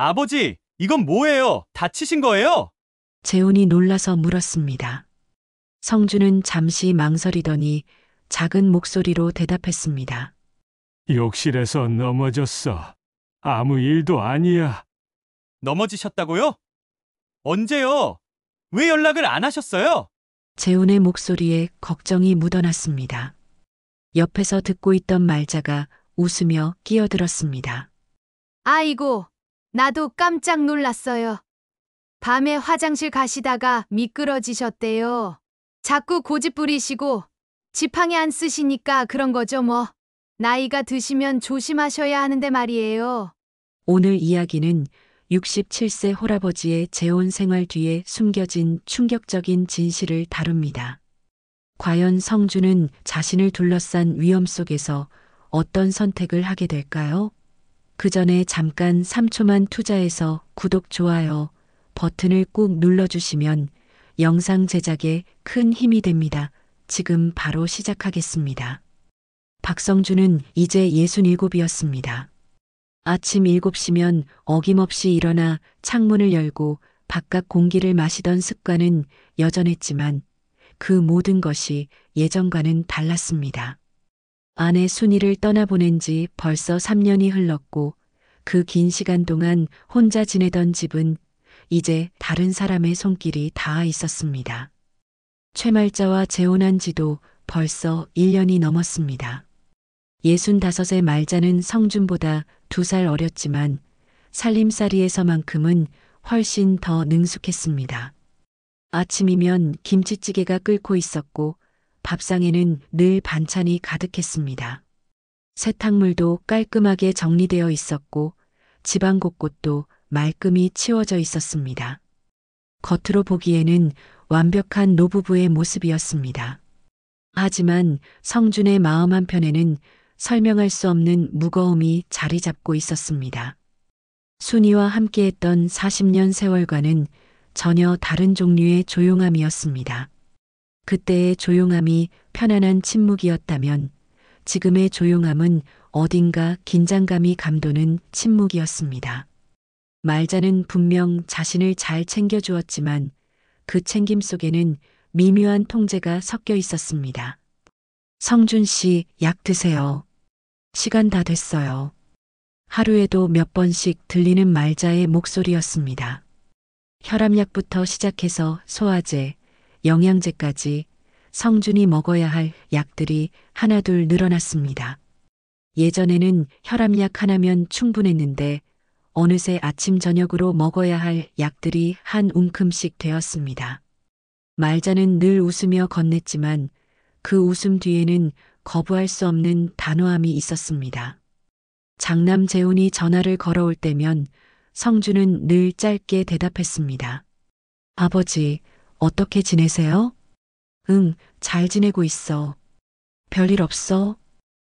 아버지, 이건 뭐예요? 다치신 거예요? 재훈이 놀라서 물었습니다. 성주는 잠시 망설이더니 작은 목소리로 대답했습니다. 욕실에서 넘어졌어. 아무 일도 아니야. 넘어지셨다고요? 언제요? 왜 연락을 안 하셨어요? 재훈의 목소리에 걱정이 묻어났습니다. 옆에서 듣고 있던 말자가 웃으며 끼어들었습니다. 아이고, 나도 깜짝 놀랐어요. 밤에 화장실 가시다가 미끄러지셨대요. 자꾸 고집 부리시고 지팡이 안 쓰시니까 그런 거죠 뭐. 나이가 드시면 조심하셔야 하는데 말이에요. 오늘 이야기는 67세 홀아버지의 재혼 생활 뒤에 숨겨진 충격적인 진실을 다룹니다. 과연 성주는 자신을 둘러싼 위험 속에서 어떤 선택을 하게 될까요? 그 전에 잠깐 3초만 투자해서 구독, 좋아요 버튼을 꾹 눌러주시면 영상 제작에 큰 힘이 됩니다. 지금 바로 시작하겠습니다. 박성주는 이제 67이었습니다. 아침 7시면 어김없이 일어나 창문을 열고 바깥 공기를 마시던 습관은 여전했지만 그 모든 것이 예전과는 달랐습니다. 아내 순이를 떠나보낸 지 벌써 3년이 흘렀고 그 긴 시간 동안 혼자 지내던 집은 이제 다른 사람의 손길이 닿아 있었습니다. 최말자와 재혼한 지도 벌써 1년이 넘었습니다. 65의 말자는 성준보다 2살 어렸지만 살림살이에서만큼은 훨씬 더 능숙했습니다. 아침이면 김치찌개가 끓고 있었고 밥상에는 늘 반찬이 가득했습니다. 세탁물도 깔끔하게 정리되어 있었고 집안 곳곳도 말끔히 치워져 있었습니다. 겉으로 보기에는 완벽한 노부부의 모습이었습니다. 하지만 성준의 마음 한편에는 설명할 수 없는 무거움이 자리 잡고 있었습니다. 순이와 함께했던 40년 세월과는 전혀 다른 종류의 조용함이었습니다. 그때의 조용함이 편안한 침묵이었다면 지금의 조용함은 어딘가 긴장감이 감도는 침묵이었습니다. 말자는 분명 자신을 잘 챙겨주었지만 그 챙김 속에는 미묘한 통제가 섞여 있었습니다. 성준 씨, 약 드세요. 시간 다 됐어요. 하루에도 몇 번씩 들리는 말자의 목소리였습니다. 혈압약부터 시작해서 소화제, 영양제까지 성준이 먹어야 할 약들이 하나둘 늘어났습니다. 예전에는 혈압약 하나면 충분했는데 어느새 아침 저녁으로 먹어야 할 약들이 한 움큼씩 되었습니다. 말자는 늘 웃으며 건넸지만 그 웃음 뒤에는 거부할 수 없는 단호함이 있었습니다. 장남 재훈이 전화를 걸어올 때면 성주는 늘 짧게 대답했습니다. 아버지, 어떻게 지내세요? 응, 잘 지내고 있어. 별일 없어?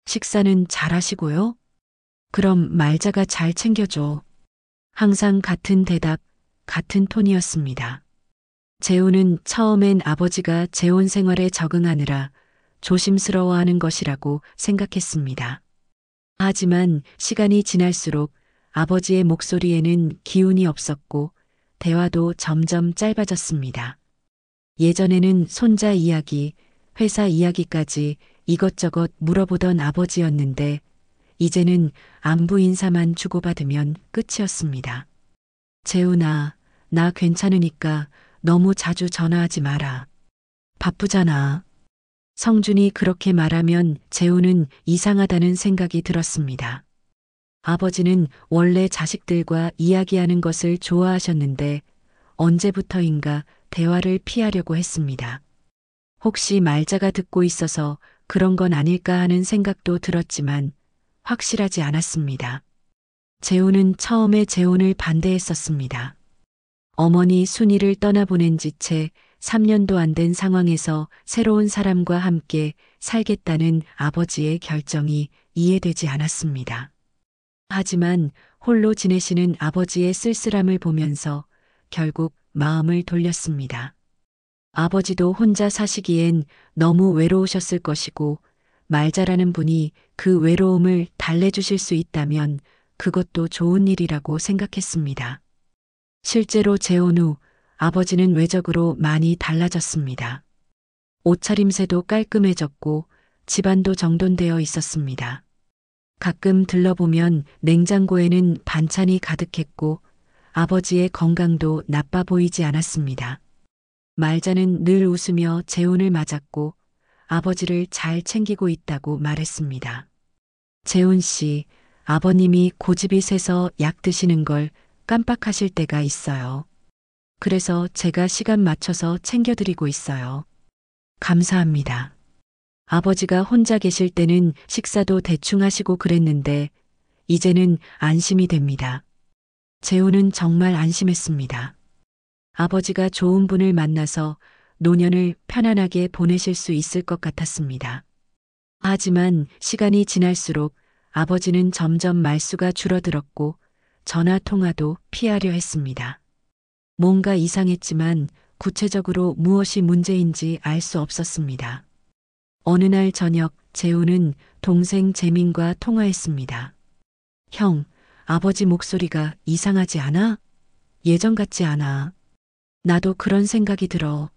식사는 잘 하시고요? 그럼 말자가 잘 챙겨줘. 항상 같은 대답, 같은 톤이었습니다. 재훈은 처음엔 아버지가 재혼 생활에 적응하느라 조심스러워하는 것이라고 생각했습니다. 하지만 시간이 지날수록 아버지의 목소리에는 기운이 없었고 대화도 점점 짧아졌습니다. 예전에는 손자 이야기, 회사 이야기까지 이것저것 물어보던 아버지였는데 이제는 안부 인사만 주고받으면 끝이었습니다. 재훈아, 나 괜찮으니까 너무 자주 전화하지 마라. 바쁘잖아. 성준이 그렇게 말하면 재훈은 이상하다는 생각이 들었습니다. 아버지는 원래 자식들과 이야기하는 것을 좋아하셨는데 언제부터인가 대화를 피하려고 했습니다. 혹시 말자가 듣고 있어서 그런 건 아닐까 하는 생각도 들었지만 확실하지 않았습니다. 재훈은 처음에 재혼을 반대했었습니다. 어머니 순이를 떠나보낸 지 채 3년도 안 된 상황에서 새로운 사람과 함께 살겠다는 아버지의 결정이 이해되지 않았습니다. 하지만 홀로 지내시는 아버지의 쓸쓸함을 보면서 결국 마음을 돌렸습니다. 아버지도 혼자 사시기엔 너무 외로우셨을 것이고 말자라는 분이 그 외로움을 달래주실 수 있다면 그것도 좋은 일이라고 생각했습니다. 실제로 재혼 후 아버지는 외적으로 많이 달라졌습니다. 옷차림새도 깔끔해졌고 집안도 정돈되어 있었습니다. 가끔 들러보면 냉장고에는 반찬이 가득했고 아버지의 건강도 나빠 보이지 않았습니다. 말자는 늘 웃으며 재혼을 맞았고 아버지를 잘 챙기고 있다고 말했습니다. 재혼 씨, 아버님이 고집이 세서 약 드시는 걸 깜빡하실 때가 있어요. 그래서 제가 시간 맞춰서 챙겨드리고 있어요. 감사합니다. 아버지가 혼자 계실 때는 식사도 대충 하시고 그랬는데 이제는 안심이 됩니다. 재혼은 정말 안심했습니다. 아버지가 좋은 분을 만나서 노년을 편안하게 보내실 수 있을 것 같았습니다. 하지만 시간이 지날수록 아버지는 점점 말수가 줄어들었고 전화 통화도 피하려 했습니다. 뭔가 이상했지만 구체적으로 무엇이 문제인지 알 수 없었습니다. 어느 날 저녁 재훈은 동생 재민과 통화했습니다. 형, 아버지 목소리가 이상하지 않아? 예전 같지 않아. 나도 그런 생각이 들어.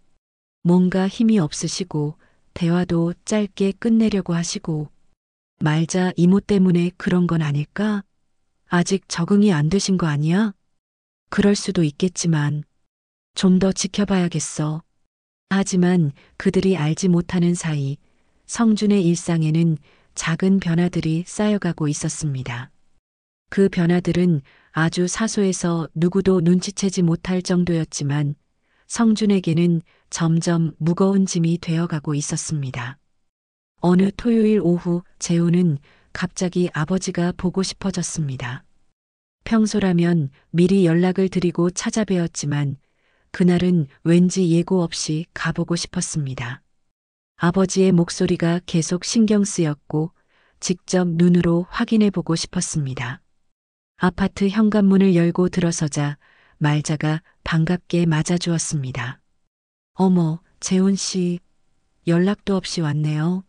뭔가 힘이 없으시고 대화도 짧게 끝내려고 하시고. 말자 이모 때문에 그런 건 아닐까? 아직 적응이 안 되신 거 아니야? 그럴 수도 있겠지만 좀 더 지켜봐야겠어. 하지만 그들이 알지 못하는 사이 성준의 일상에는 작은 변화들이 쌓여가고 있었습니다. 그 변화들은 아주 사소해서 누구도 눈치채지 못할 정도였지만 성준에게는 점점 무거운 짐이 되어가고 있었습니다. 어느 토요일 오후 재훈은 갑자기 아버지가 보고 싶어졌습니다. 평소라면 미리 연락을 드리고 찾아뵈었지만 그날은 왠지 예고 없이 가보고 싶었습니다. 아버지의 목소리가 계속 신경 쓰였고 직접 눈으로 확인해 보고 싶었습니다. 아파트 현관문을 열고 들어서자 말자가 반갑게 맞아주었습니다. 어머, 재훈 씨, 연락도 없이 왔네요.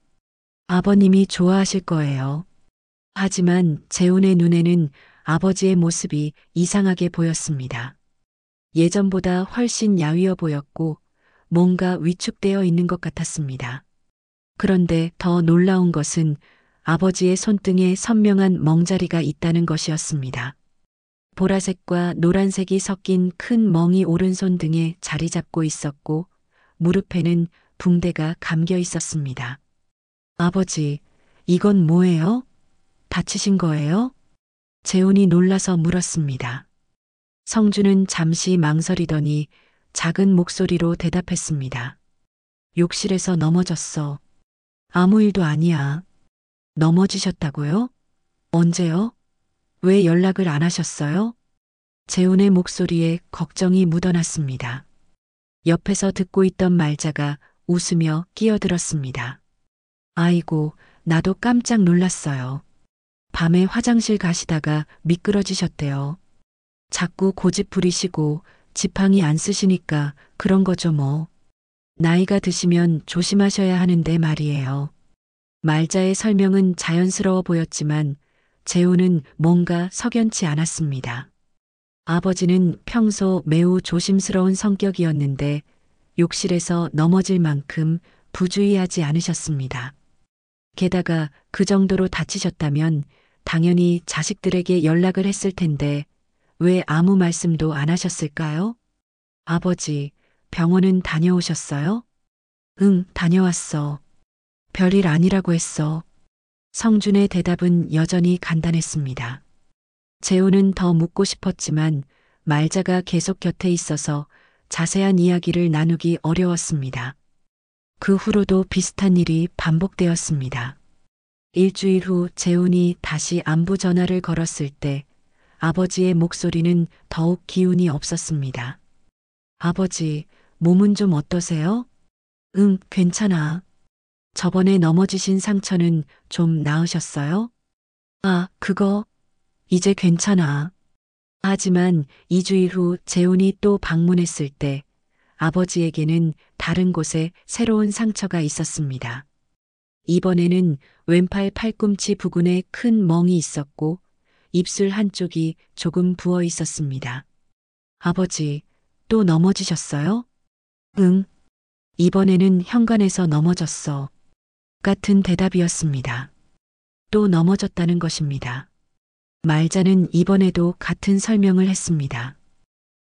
아버님이 좋아하실 거예요. 하지만 재훈의 눈에는 아버지의 모습이 이상하게 보였습니다. 예전보다 훨씬 야위어 보였고 뭔가 위축되어 있는 것 같았습니다. 그런데 더 놀라운 것은 아버지의 손등에 선명한 멍자리가 있다는 것이었습니다. 보라색과 노란색이 섞인 큰 멍이 오른손 등에 자리 잡고 있었고 무릎에는 붕대가 감겨 있었습니다. 아버지, 이건 뭐예요? 다치신 거예요? 재훈이 놀라서 물었습니다. 성준은 잠시 망설이더니 작은 목소리로 대답했습니다. 욕실에서 넘어졌어. 아무 일도 아니야. 넘어지셨다고요? 언제요? 왜 연락을 안 하셨어요? 재훈의 목소리에 걱정이 묻어났습니다. 옆에서 듣고 있던 말자가 웃으며 끼어들었습니다. 아이고, 나도 깜짝 놀랐어요. 밤에 화장실 가시다가 미끄러지셨대요. 자꾸 고집 부리시고 지팡이 안 쓰시니까 그런 거죠 뭐. 나이가 드시면 조심하셔야 하는데 말이에요. 말자의 설명은 자연스러워 보였지만 재훈은 뭔가 석연치 않았습니다. 아버지는 평소 매우 조심스러운 성격이었는데 욕실에서 넘어질 만큼 부주의하지 않으셨습니다. 게다가 그 정도로 다치셨다면 당연히 자식들에게 연락을 했을 텐데 왜 아무 말씀도 안 하셨을까요? 아버지, 병원은 다녀오셨어요? 응, 다녀왔어. 별일 아니라고 했어. 성준의 대답은 여전히 간단했습니다. 재훈은 더 묻고 싶었지만 말자가 계속 곁에 있어서 자세한 이야기를 나누기 어려웠습니다. 그 후로도 비슷한 일이 반복되었습니다. 일주일 후 재훈이 다시 안부 전화를 걸었을 때 아버지의 목소리는 더욱 기운이 없었습니다. 아버지, 몸은 좀 어떠세요? 응, 괜찮아. 저번에 넘어지신 상처는 좀 나으셨어요? 아, 그거 이제 괜찮아. 하지만 2주일 후 재훈이 또 방문했을 때 아버지에게는 다른 곳에 새로운 상처가 있었습니다. 이번에는 왼팔 팔꿈치 부근에 큰 멍이 있었고 입술 한쪽이 조금 부어 있었습니다. 아버지, 또 넘어지셨어요? 응. 이번에는 현관에서 넘어졌어. 같은 대답이었습니다. 또 넘어졌다는 것입니다. 말자는 이번에도 같은 설명을 했습니다.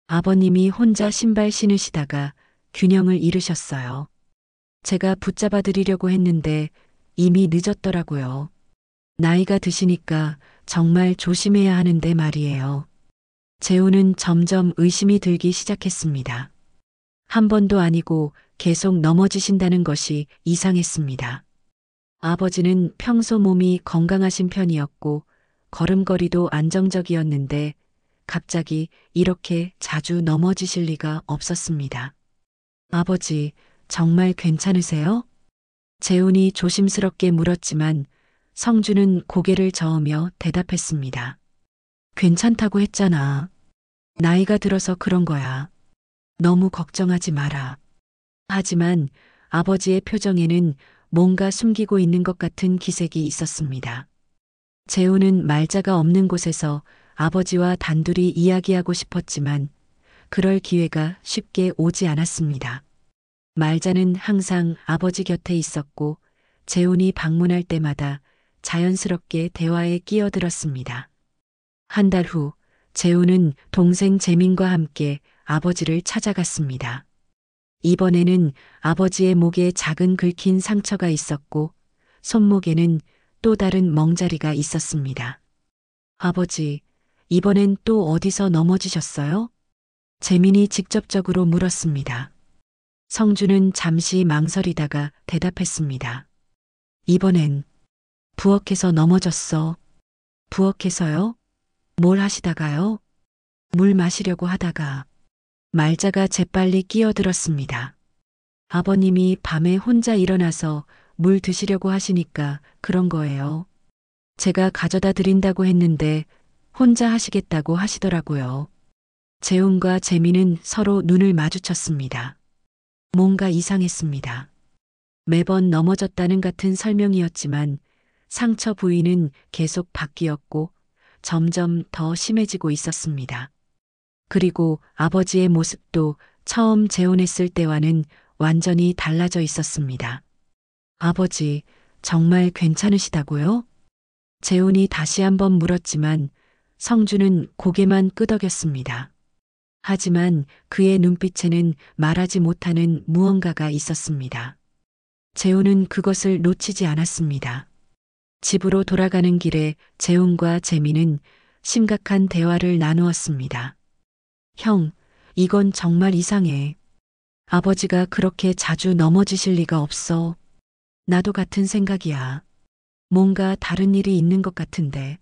아버님이 혼자 신발 신으시다가 균형을 잃으셨어요. 제가 붙잡아 드리려고 했는데 이미 늦었더라고요. 나이가 드시니까 정말 조심해야 하는데 말이에요. 재우는 점점 의심이 들기 시작했습니다. 한 번도 아니고 계속 넘어지신다는 것이 이상했습니다. 아버지는 평소 몸이 건강하신 편이었고 걸음걸이도 안정적이었는데 갑자기 이렇게 자주 넘어지실 리가 없었습니다. 아버지, 정말 괜찮으세요? 재훈이 조심스럽게 물었지만 성주는 고개를 저으며 대답했습니다. 괜찮다고 했잖아. 나이가 들어서 그런 거야. 너무 걱정하지 마라. 하지만 아버지의 표정에는 뭔가 숨기고 있는 것 같은 기색이 있었습니다. 재훈은 말자가 없는 곳에서 아버지와 단둘이 이야기하고 싶었지만 그럴 기회가 쉽게 오지 않았습니다. 말자는 항상 아버지 곁에 있었고 재훈이 방문할 때마다 자연스럽게 대화에 끼어들었습니다. 한 달 후 재훈은 동생 재민과 함께 아버지를 찾아갔습니다. 이번에는 아버지의 목에 작은 긁힌 상처가 있었고 손목에는 또 다른 멍자리가 있었습니다. 아버지, 이번엔 또 어디서 넘어지셨어요? 재민이 직접적으로 물었습니다. 성주는 잠시 망설이다가 대답했습니다. 이번엔 부엌에서 넘어졌어. 부엌에서요? 뭘 하시다가요? 물 마시려고 하다가. 말자가 재빨리 끼어들었습니다. 아버님이 밤에 혼자 일어나서 물 드시려고 하시니까 그런 거예요. 제가 가져다 드린다고 했는데 혼자 하시겠다고 하시더라고요. 재훈과 재민은 서로 눈을 마주쳤습니다. 뭔가 이상했습니다. 매번 넘어졌다는 같은 설명이었지만 상처 부위는 계속 바뀌었고 점점 더 심해지고 있었습니다. 그리고 아버지의 모습도 처음 재혼했을 때와는 완전히 달라져 있었습니다. 아버지, 정말 괜찮으시다고요? 재훈이 다시 한번 물었지만 성주는 고개만 끄덕였습니다. 하지만 그의 눈빛에는 말하지 못하는 무언가가 있었습니다. 재훈은 그것을 놓치지 않았습니다. 집으로 돌아가는 길에 재훈과 재민은 심각한 대화를 나누었습니다. 형, 이건 정말 이상해. 아버지가 그렇게 자주 넘어지실 리가 없어. 나도 같은 생각이야. 뭔가 다른 일이 있는 것 같은데.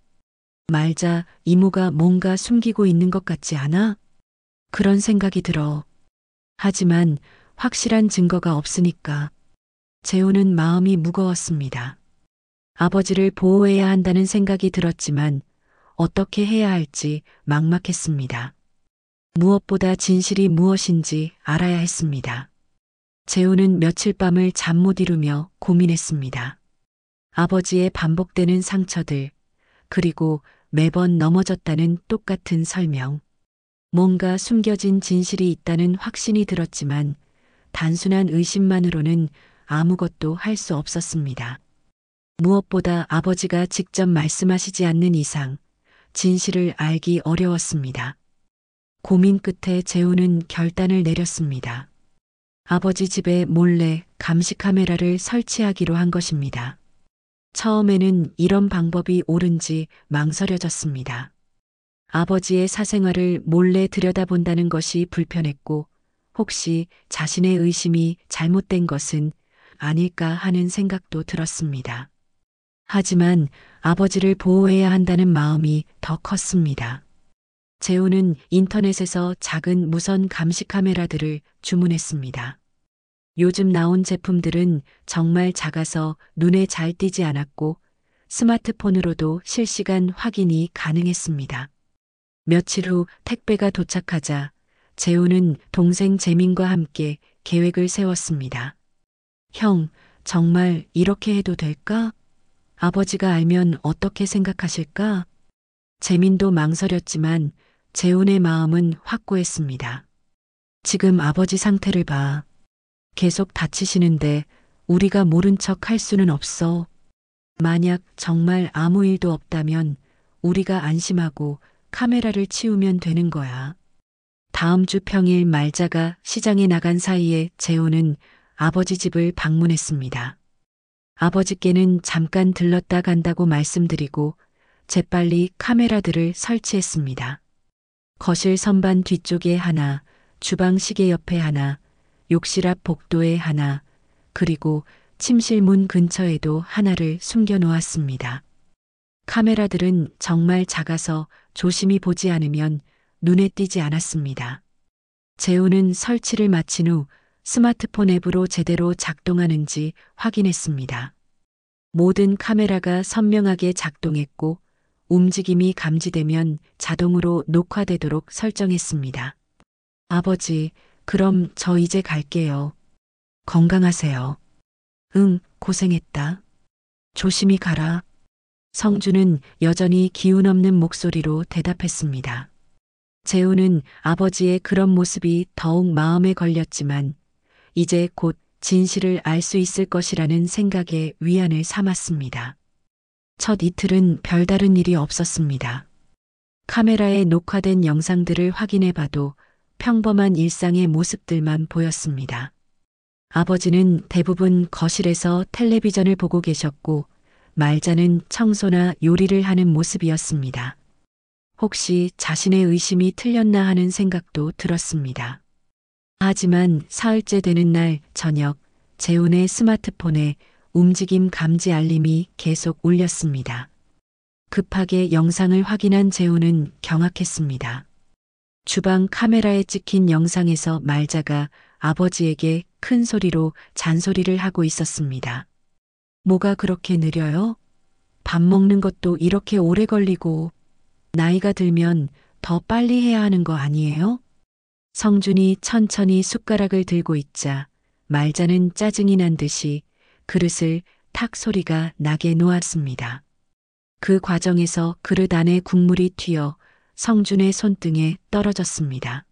말자, 이모가 뭔가 숨기고 있는 것 같지 않아? 그런 생각이 들어. 하지만 확실한 증거가 없으니까. 재훈은 마음이 무거웠습니다. 아버지를 보호해야 한다는 생각이 들었지만 어떻게 해야 할지 막막했습니다. 무엇보다 진실이 무엇인지 알아야 했습니다. 재훈은 며칠 밤을 잠 못 이루며 고민했습니다. 아버지의 반복되는 상처들, 그리고 매번 넘어졌다는 똑같은 설명. 뭔가 숨겨진 진실이 있다는 확신이 들었지만 단순한 의심만으로는 아무것도 할 수 없었습니다. 무엇보다 아버지가 직접 말씀하시지 않는 이상 진실을 알기 어려웠습니다. 고민 끝에 재훈은 결단을 내렸습니다. 아버지 집에 몰래 감시 카메라를 설치하기로 한 것입니다. 처음에는 이런 방법이 옳은지 망설여졌습니다. 아버지의 사생활을 몰래 들여다본다는 것이 불편했고 혹시 자신의 의심이 잘못된 것은 아닐까 하는 생각도 들었습니다. 하지만 아버지를 보호해야 한다는 마음이 더 컸습니다. 재훈은 인터넷에서 작은 무선 감시 카메라들을 주문했습니다. 요즘 나온 제품들은 정말 작아서 눈에 잘 띄지 않았고 스마트폰으로도 실시간 확인이 가능했습니다. 며칠 후 택배가 도착하자 재훈은 동생 재민과 함께 계획을 세웠습니다. 형, 정말 이렇게 해도 될까? 아버지가 알면 어떻게 생각하실까? 재민도 망설였지만 재훈의 마음은 확고했습니다. 지금 아버지 상태를 봐. 계속 다치시는데 우리가 모른 척 할 수는 없어. 만약 정말 아무 일도 없다면 우리가 안심하고 카메라를 치우면 되는 거야. 다음 주 평일 말자가 시장에 나간 사이에 재훈은 아버지 집을 방문했습니다. 아버지께는 잠깐 들렀다 간다고 말씀드리고 재빨리 카메라들을 설치했습니다. 거실 선반 뒤쪽에 하나, 주방 시계 옆에 하나, 욕실 앞 복도에 하나, 그리고 침실 문 근처에도 하나를 숨겨 놓았습니다. 카메라들은 정말 작아서 조심히 보지 않으면 눈에 띄지 않았습니다. 재훈은 설치를 마친 후 스마트폰 앱으로 제대로 작동하는지 확인했습니다. 모든 카메라가 선명하게 작동했고 움직임이 감지되면 자동으로 녹화되도록 설정했습니다. 아버지, 그럼 저 이제 갈게요. 건강하세요. 응, 고생했다. 조심히 가라. 성주는 여전히 기운 없는 목소리로 대답했습니다. 재훈은 아버지의 그런 모습이 더욱 마음에 걸렸지만 이제 곧 진실을 알 수 있을 것이라는 생각에 위안을 삼았습니다. 첫 이틀은 별다른 일이 없었습니다. 카메라에 녹화된 영상들을 확인해 봐도 평범한 일상의 모습들만 보였습니다. 아버지는 대부분 거실에서 텔레비전을 보고 계셨고 말자는 청소나 요리를 하는 모습이었습니다. 혹시 자신의 의심이 틀렸나 하는 생각도 들었습니다. 하지만 사흘째 되는 날 저녁 재훈의 스마트폰에 움직임 감지 알림이 계속 울렸습니다. 급하게 영상을 확인한 재훈은 경악했습니다. 주방 카메라에 찍힌 영상에서 말자가 아버지에게 큰 소리로 잔소리를 하고 있었습니다. 뭐가 그렇게 느려요? 밥 먹는 것도 이렇게 오래 걸리고 나이가 들면 더 빨리 해야 하는 거 아니에요? 성준이 천천히 숟가락을 들고 있자 말자는 짜증이 난 듯이 그릇을 탁 소리가 나게 놓았습니다. 그 과정에서 그릇 안에 국물이 튀어 성준의 손등에 떨어졌습니다.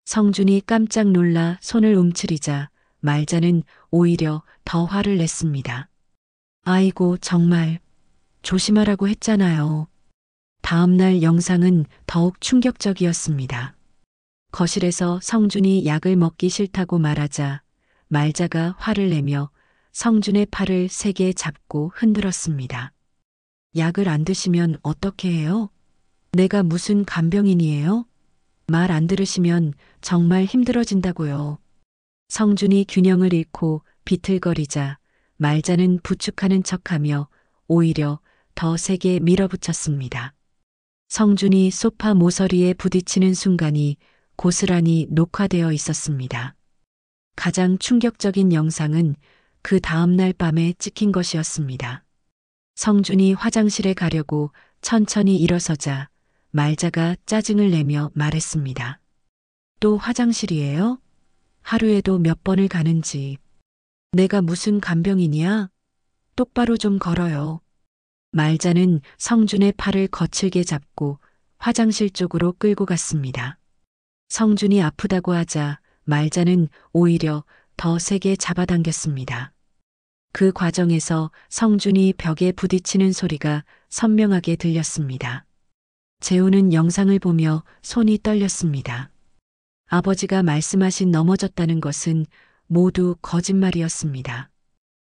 성준이 깜짝 놀라 손을 움츠리자 말자는 오히려 더 화를 냈습니다. 아이고 정말 조심하라고 했잖아요. 다음 날 영상은 더욱 충격적이었습니다. 거실에서 성준이 약을 먹기 싫다고 말하자 말자가 화를 내며 성준의 팔을 세게 잡고 흔들었습니다. 약을 안 드시면 어떻게 해요? 내가 무슨 간병인이에요? 말 안 들으시면 정말 힘들어진다고요. 성준이 균형을 잃고 비틀거리자 말자는 부축하는 척하며 오히려 더 세게 밀어붙였습니다. 성준이 소파 모서리에 부딪히는 순간이 고스란히 녹화되어 있었습니다. 가장 충격적인 영상은 그 다음날 밤에 찍힌 것이었습니다. 성준이 화장실에 가려고 천천히 일어서자 말자가 짜증을 내며 말했습니다. 또 화장실이에요? 하루에도 몇 번을 가는지. 내가 무슨 간병인이야? 똑바로 좀 걸어요. 말자는 성준의 팔을 거칠게 잡고 화장실 쪽으로 끌고 갔습니다. 성준이 아프다고 하자 말자는 오히려 더 세게 잡아당겼습니다. 그 과정에서 성준이 벽에 부딪히는 소리가 선명하게 들렸습니다. 재훈은 영상을 보며 손이 떨렸습니다. 아버지가 말씀하신 넘어졌다는 것은 모두 거짓말이었습니다.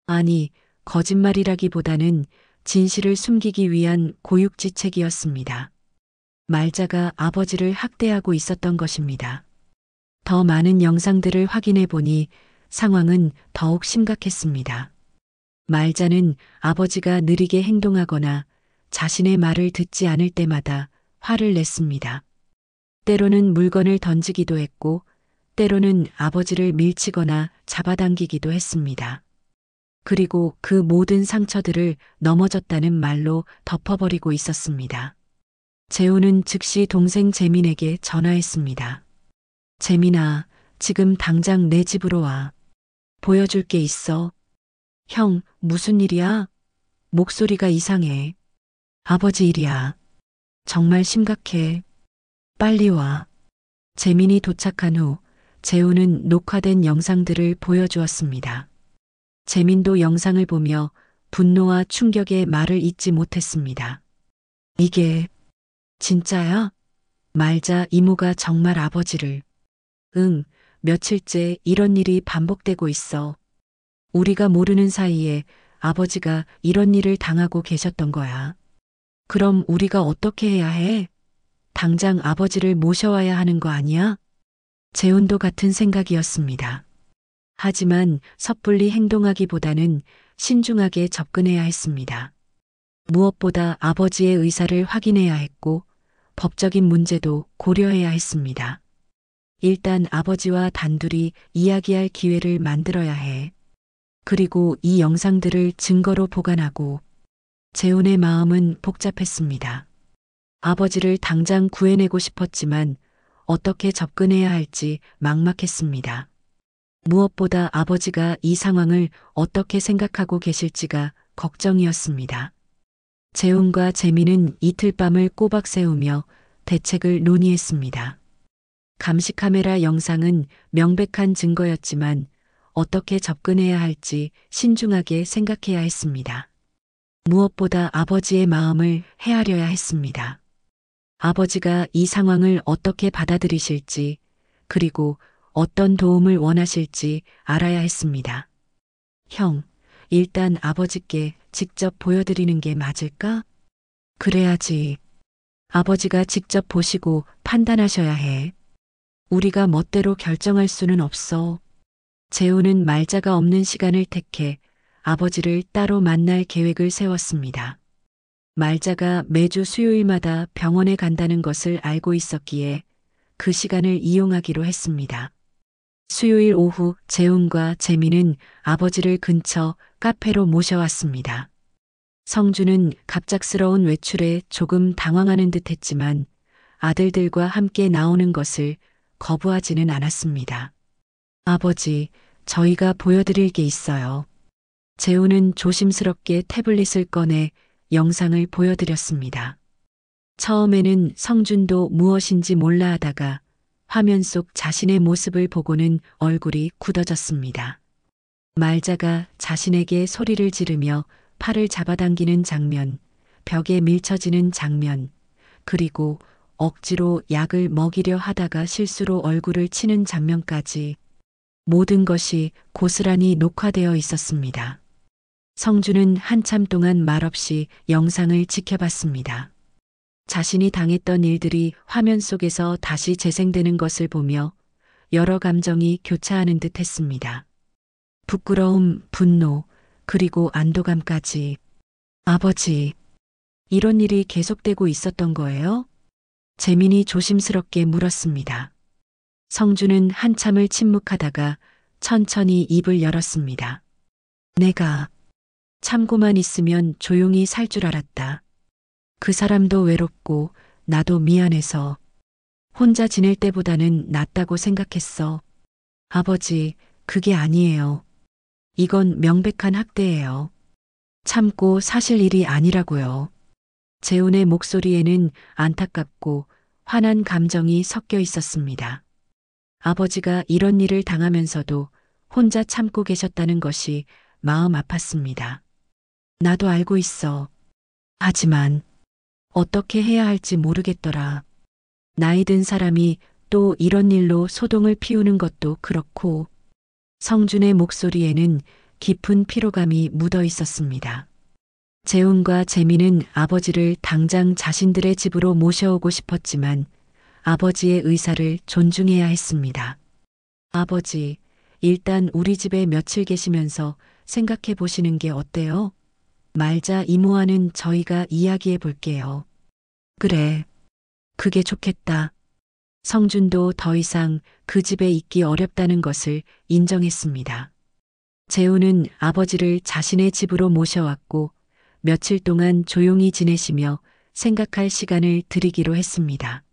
아니, 거짓말이라기보다는 진실을 숨기기 위한 고육지책이었습니다. 말자가 아버지를 학대하고 있었던 것입니다. 더 많은 영상들을 확인해 보니 상황은 더욱 심각했습니다. 말자는 아버지가 느리게 행동하거나 자신의 말을 듣지 않을 때마다 화를 냈습니다. 때로는 물건을 던지기도 했고, 때로는 아버지를 밀치거나 잡아당기기도 했습니다. 그리고 그 모든 상처들을 넘어졌다는 말로 덮어버리고 있었습니다. 재훈은 즉시 동생 재민에게 전화했습니다. 재민아, 지금 당장 내 집으로 와. 보여줄 게 있어. 형, 무슨 일이야? 목소리가 이상해. 아버지 일이야. 정말 심각해. 빨리 와. 재민이 도착한 후 재우는 녹화된 영상들을 보여주었습니다. 재민도 영상을 보며 분노와 충격의 말을 잇지 못했습니다. 이게 진짜야? 말자 이모가 정말 아버지를. 응, 며칠째 이런 일이 반복되고 있어. 우리가 모르는 사이에 아버지가 이런 일을 당하고 계셨던 거야. 그럼 우리가 어떻게 해야 해? 당장 아버지를 모셔와야 하는 거 아니야? 재훈도 같은 생각이었습니다. 하지만 섣불리 행동하기보다는 신중하게 접근해야 했습니다. 무엇보다 아버지의 의사를 확인해야 했고 법적인 문제도 고려해야 했습니다. 일단 아버지와 단둘이 이야기할 기회를 만들어야 해. 그리고 이 영상들을 증거로 보관하고. 재훈의 마음은 복잡했습니다. 아버지를 당장 구해내고 싶었지만 어떻게 접근해야 할지 막막했습니다. 무엇보다 아버지가 이 상황을 어떻게 생각하고 계실지가 걱정이었습니다. 재훈과 재민은 이틀 밤을 꼬박 세우며 대책을 논의했습니다. 감시 카메라 영상은 명백한 증거였지만 어떻게 접근해야 할지 신중하게 생각해야 했습니다. 무엇보다 아버지의 마음을 헤아려야 했습니다. 아버지가 이 상황을 어떻게 받아들이실지 그리고 어떤 도움을 원하실지 알아야 했습니다. 형, 일단 아버지께 직접 보여드리는 게 맞을까? 그래야지. 아버지가 직접 보시고 판단하셔야 해. 우리가 멋대로 결정할 수는 없어. 재훈은 말자가 없는 시간을 택해 아버지를 따로 만날 계획을 세웠습니다. 말자가 매주 수요일마다 병원에 간다는 것을 알고 있었기에 그 시간을 이용하기로 했습니다. 수요일 오후 재훈과 재민은 아버지를 근처 카페로 모셔왔습니다. 성주는 갑작스러운 외출에 조금 당황하는 듯 했지만 아들들과 함께 나오는 것을 거부하지는 않았습니다. 아버지, 저희가 보여드릴 게 있어요. 재훈은 조심스럽게 태블릿을 꺼내 영상을 보여드렸습니다. 처음에는 성준도 무엇인지 몰라 하다가 화면 속 자신의 모습을 보고는 얼굴이 굳어졌습니다. 말자가 자신에게 소리를 지르며 팔을 잡아당기는 장면, 벽에 밀쳐지는 장면, 그리고 억지로 약을 먹이려 하다가 실수로 얼굴을 치는 장면까지 모든 것이 고스란히 녹화되어 있었습니다. 성주는 한참 동안 말없이 영상을 지켜봤습니다. 자신이 당했던 일들이 화면 속에서 다시 재생되는 것을 보며 여러 감정이 교차하는 듯 했습니다. 부끄러움, 분노, 그리고 안도감까지. 아버지, 이런 일이 계속되고 있었던 거예요? 재민이 조심스럽게 물었습니다. 성주는 한참을 침묵하다가 천천히 입을 열었습니다. 내가 참고만 있으면 조용히 살 줄 알았다. 그 사람도 외롭고 나도 미안해서 혼자 지낼 때보다는 낫다고 생각했어. 아버지, 그게 아니에요. 이건 명백한 학대예요. 참고 사실 일이 아니라고요. 재훈의 목소리에는 안타깝고 화난 감정이 섞여 있었습니다. 아버지가 이런 일을 당하면서도 혼자 참고 계셨다는 것이 마음 아팠습니다. 나도 알고 있어. 하지만 어떻게 해야 할지 모르겠더라. 나이 든 사람이 또 이런 일로 소동을 피우는 것도 그렇고. 성준의 목소리에는 깊은 피로감이 묻어 있었습니다. 재훈과 재민은 아버지를 당장 자신들의 집으로 모셔오고 싶었지만 아버지의 의사를 존중해야 했습니다. 아버지, 일단 우리 집에 며칠 계시면서 생각해 보시는 게 어때요? 말자 이모와는 저희가 이야기해 볼게요. 그래, 그게 좋겠다. 성준도 더 이상 그 집에 있기 어렵다는 것을 인정했습니다. 재훈은 아버지를 자신의 집으로 모셔왔고 며칠 동안 조용히 지내시며 생각할 시간을 드리기로 했습니다.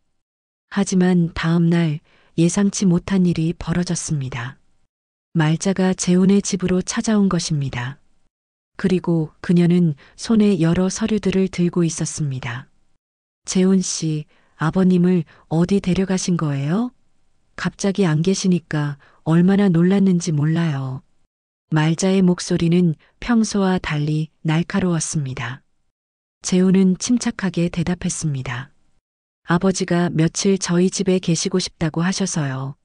하지만 다음 날 예상치 못한 일이 벌어졌습니다. 말자가 재훈의 집으로 찾아온 것입니다. 그리고 그녀는 손에 여러 서류들을 들고 있었습니다. 재훈 씨, 아버님을 어디 데려가신 거예요? 갑자기 안 계시니까 얼마나 놀랐는지 몰라요. 말자의 목소리는 평소와 달리 날카로웠습니다. 재훈은 침착하게 대답했습니다. 아버지가 며칠 저희 집에 계시고 싶다고 하셔서요.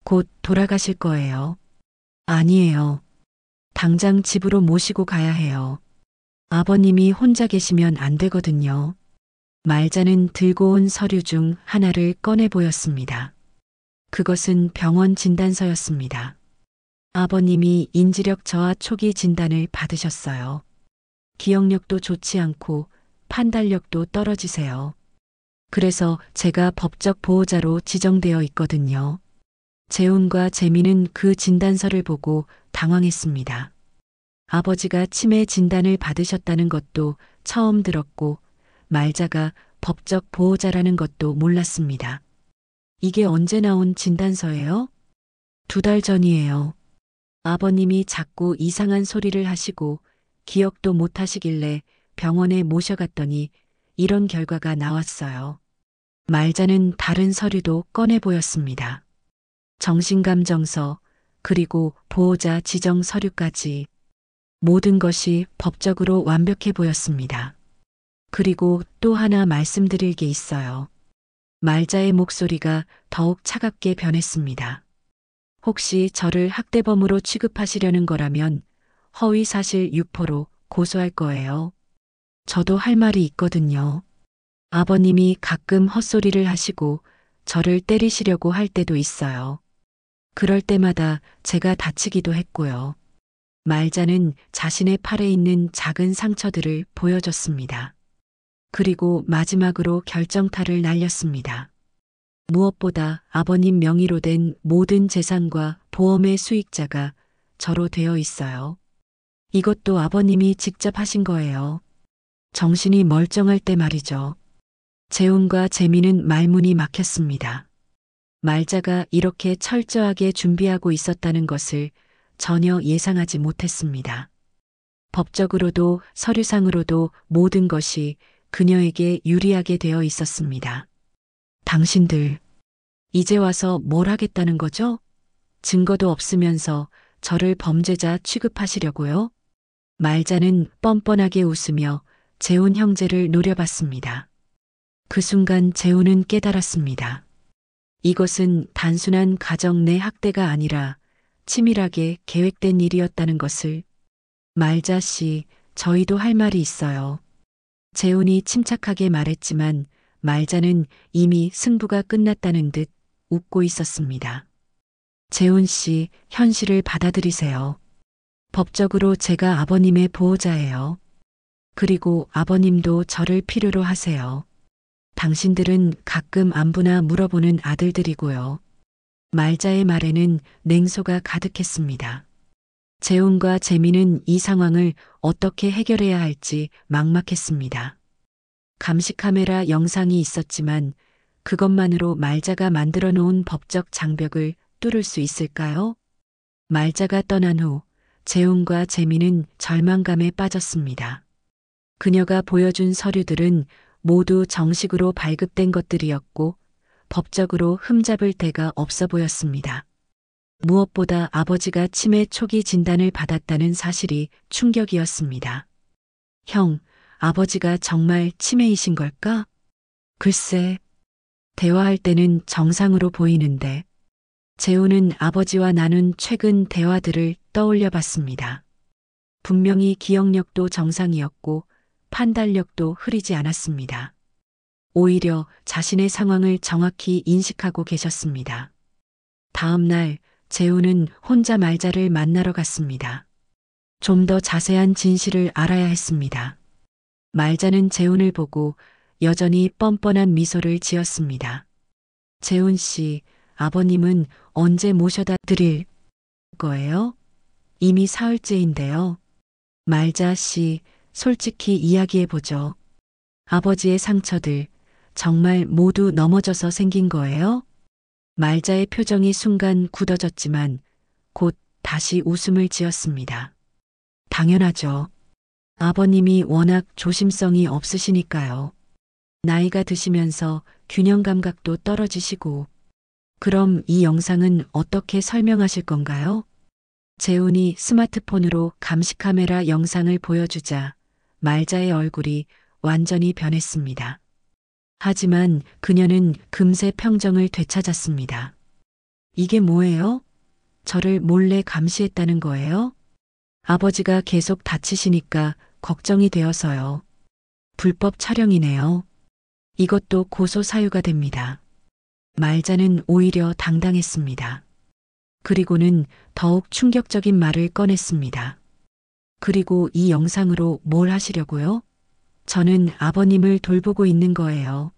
곧 돌아가실 거예요. 아니에요. 당장 집으로 모시고 가야 해요. 아버님이 혼자 계시면 안 되거든요. 말자는 들고 온 서류 중 하나를 꺼내 보였습니다. 그것은 병원 진단서였습니다. 아버님이 인지력 저하 초기 진단을 받으셨어요. 기억력도 좋지 않고 판단력도 떨어지세요. 그래서 제가 법적 보호자로 지정되어 있거든요. 재훈과 재민은 그 진단서를 보고 당황했습니다. 아버지가 치매 진단을 받으셨다는 것도 처음 들었고 말자가 법적 보호자라는 것도 몰랐습니다. 이게 언제 나온 진단서예요? 2달 전이에요. 아버님이 자꾸 이상한 소리를 하시고 기억도 못 하시길래 병원에 모셔갔더니 이런 결과가 나왔어요. 말자는 다른 서류도 꺼내 보였습니다. 정신감정서, 그리고 보호자 지정 서류까지 모든 것이 법적으로 완벽해 보였습니다. 그리고 또 하나 말씀드릴 게 있어요. 말자의 목소리가 더욱 차갑게 변했습니다. 혹시 저를 학대범으로 취급하시려는 거라면 허위사실 유포로 고소할 거예요. 저도 할 말이 있거든요. 아버님이 가끔 헛소리를 하시고 저를 때리시려고 할 때도 있어요. 그럴 때마다 제가 다치기도 했고요. 말자는 자신의 팔에 있는 작은 상처들을 보여줬습니다. 그리고 마지막으로 결정타를 날렸습니다. 무엇보다 아버님 명의로 된 모든 재산과 보험의 수익자가 저로 되어 있어요. 이것도 아버님이 직접 하신 거예요. 정신이 멀쩡할 때 말이죠. 재훈과 재민은 말문이 막혔습니다. 말자가 이렇게 철저하게 준비하고 있었다는 것을 전혀 예상하지 못했습니다. 법적으로도 서류상으로도 모든 것이 그녀에게 유리하게 되어 있었습니다. 당신들, 이제 와서 뭘 하겠다는 거죠? 증거도 없으면서 저를 범죄자 취급하시려고요? 말자는 뻔뻔하게 웃으며 재훈 형제를 노려봤습니다. 그 순간 재훈은 깨달았습니다. 이것은 단순한 가정 내 학대가 아니라 치밀하게 계획된 일이었다는 것을. 말자 씨, 저희도 할 말이 있어요. 재훈이 침착하게 말했지만 말자는 이미 승부가 끝났다는 듯 웃고 있었습니다. 재훈 씨, 현실을 받아들이세요. 법적으로 제가 아버님의 보호자예요. 그리고 아버님도 저를 필요로 하세요. 당신들은 가끔 안부나 물어보는 아들들이고요. 말자의 말에는 냉소가 가득했습니다. 재훈과 재민은 이 상황을 어떻게 해결해야 할지 막막했습니다. 감시 카메라 영상이 있었지만 그것만으로 말자가 만들어 놓은 법적 장벽을 뚫을 수 있을까요? 말자가 떠난 후 재훈과 재민은 절망감에 빠졌습니다. 그녀가 보여준 서류들은 모두 정식으로 발급된 것들이었고 법적으로 흠잡을 데가 없어 보였습니다. 무엇보다 아버지가 치매 초기 진단을 받았다는 사실이 충격이었습니다. 형, 아버지가 정말 치매이신 걸까? 글쎄, 대화할 때는 정상으로 보이는데. 재훈은 아버지와 나눈 최근 대화들을 떠올려 봤습니다. 분명히 기억력도 정상이었고 판단력도 흐리지 않았습니다. 오히려 자신의 상황을 정확히 인식하고 계셨습니다. 다음 날 재훈은 혼자 말자를 만나러 갔습니다. 좀 더 자세한 진실을 알아야 했습니다. 말자는 재훈을 보고 여전히 뻔뻔한 미소를 지었습니다. 재훈 씨, 아버님은 언제 모셔다 드릴 거예요? 이미 사흘째인데요. 말자 씨, 솔직히 이야기해보죠. 아버지의 상처들 정말 모두 넘어져서 생긴 거예요? 말자의 표정이 순간 굳어졌지만 곧 다시 웃음을 지었습니다. 당연하죠. 아버님이 워낙 조심성이 없으시니까요. 나이가 드시면서 균형 감각도 떨어지시고. 그럼 이 영상은 어떻게 설명하실 건가요? 재훈이 스마트폰으로 감시카메라 영상을 보여주자 말자의 얼굴이 완전히 변했습니다. 하지만 그녀는 금세 평정을 되찾았습니다. 이게 뭐예요? 저를 몰래 감시했다는 거예요? 아버지가 계속 다치시니까 걱정이 되어서요. 불법 촬영이네요. 이것도 고소 사유가 됩니다. 말자는 오히려 당당했습니다. 그리고는 더욱 충격적인 말을 꺼냈습니다. 그리고 이 영상으로 뭘 하시려고요? 저는 아버님을 돌보고 있는 거예요.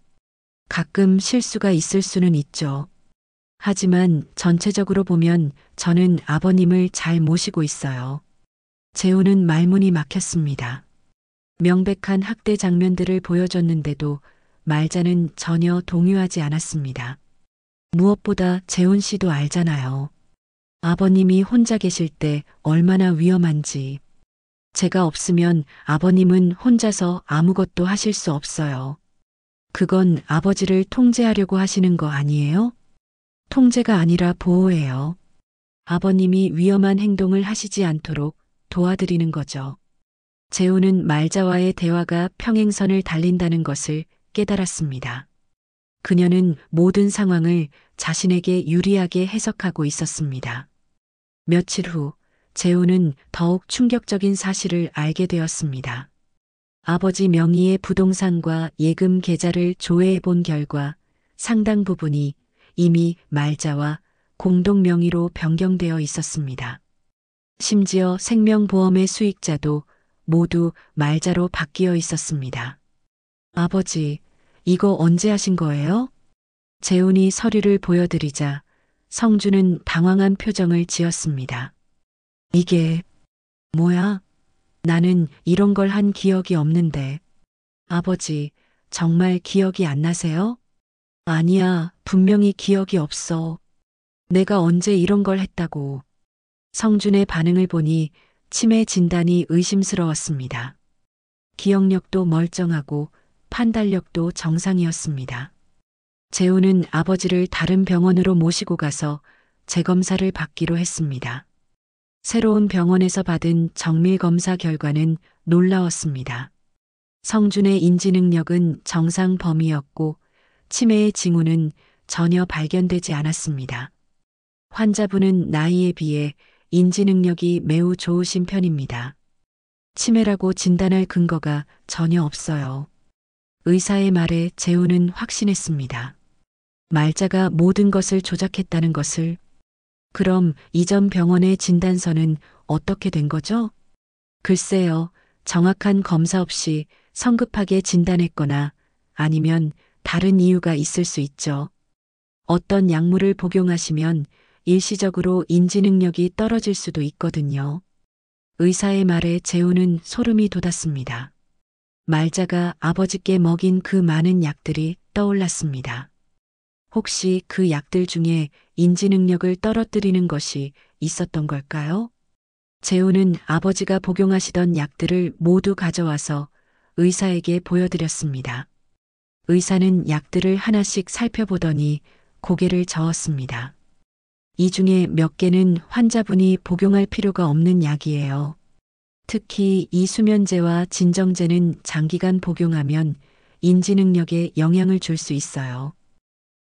가끔 실수가 있을 수는 있죠. 하지만 전체적으로 보면 저는 아버님을 잘 모시고 있어요. 재훈은 말문이 막혔습니다. 명백한 학대 장면들을 보여줬는데도 말자는 전혀 동요하지 않았습니다. 무엇보다 재훈 씨도 알잖아요. 아버님이 혼자 계실 때 얼마나 위험한지. 제가 없으면 아버님은 혼자서 아무것도 하실 수 없어요. 그건 아버지를 통제하려고 하시는 거 아니에요? 통제가 아니라 보호예요. 아버님이 위험한 행동을 하시지 않도록 도와드리는 거죠. 재훈은 말자와의 대화가 평행선을 달린다는 것을 깨달았습니다. 그녀는 모든 상황을 자신에게 유리하게 해석하고 있었습니다. 며칠 후 재훈은 더욱 충격적인 사실을 알게 되었습니다. 아버지 명의의 부동산과 예금 계좌를 조회해 본 결과 상당 부분이 이미 말자와 공동 명의로 변경되어 있었습니다. 심지어 생명보험의 수익자도 모두 말자로 바뀌어 있었습니다. 아버지, 이거 언제 하신 거예요? 재훈이 서류를 보여드리자 성주는 당황한 표정을 지었습니다. 이게 뭐야? 나는 이런 걸 한 기억이 없는데. 아버지, 정말 기억이 안 나세요? 아니야, 분명히 기억이 없어. 내가 언제 이런 걸 했다고. 성준의 반응을 보니 치매 진단이 의심스러웠습니다. 기억력도 멀쩡하고 판단력도 정상이었습니다. 재훈은 아버지를 다른 병원으로 모시고 가서 재검사를 받기로 했습니다. 새로운 병원에서 받은 정밀검사 결과는 놀라웠습니다. 성준의 인지 능력은 정상 범위였고 치매의 징후는 전혀 발견되지 않았습니다. 환자분은 나이에 비해 인지 능력이 매우 좋으신 편입니다. 치매라고 진단할 근거가 전혀 없어요. 의사의 말에 재훈은 확신했습니다. 말자가 모든 것을 조작했다는 것을. 그럼 이전 병원의 진단서는 어떻게 된 거죠? 글쎄요, 정확한 검사 없이 성급하게 진단했거나 아니면 다른 이유가 있을 수 있죠. 어떤 약물을 복용하시면 일시적으로 인지 능력이 떨어질 수도 있거든요. 의사의 말에 재훈은 소름이 돋았습니다. 말자가 아버지께 먹인 그 많은 약들이 떠올랐습니다. 혹시 그 약들 중에 인지 능력을 떨어뜨리는 것이 있었던 걸까요? 재훈은 아버지가 복용하시던 약들을 모두 가져와서 의사에게 보여드렸습니다. 의사는 약들을 하나씩 살펴보더니 고개를 저었습니다. 이 중에 몇 개는 환자분이 복용할 필요가 없는 약이에요. 특히 이 수면제와 진정제는 장기간 복용하면 인지 능력에 영향을 줄 수 있어요.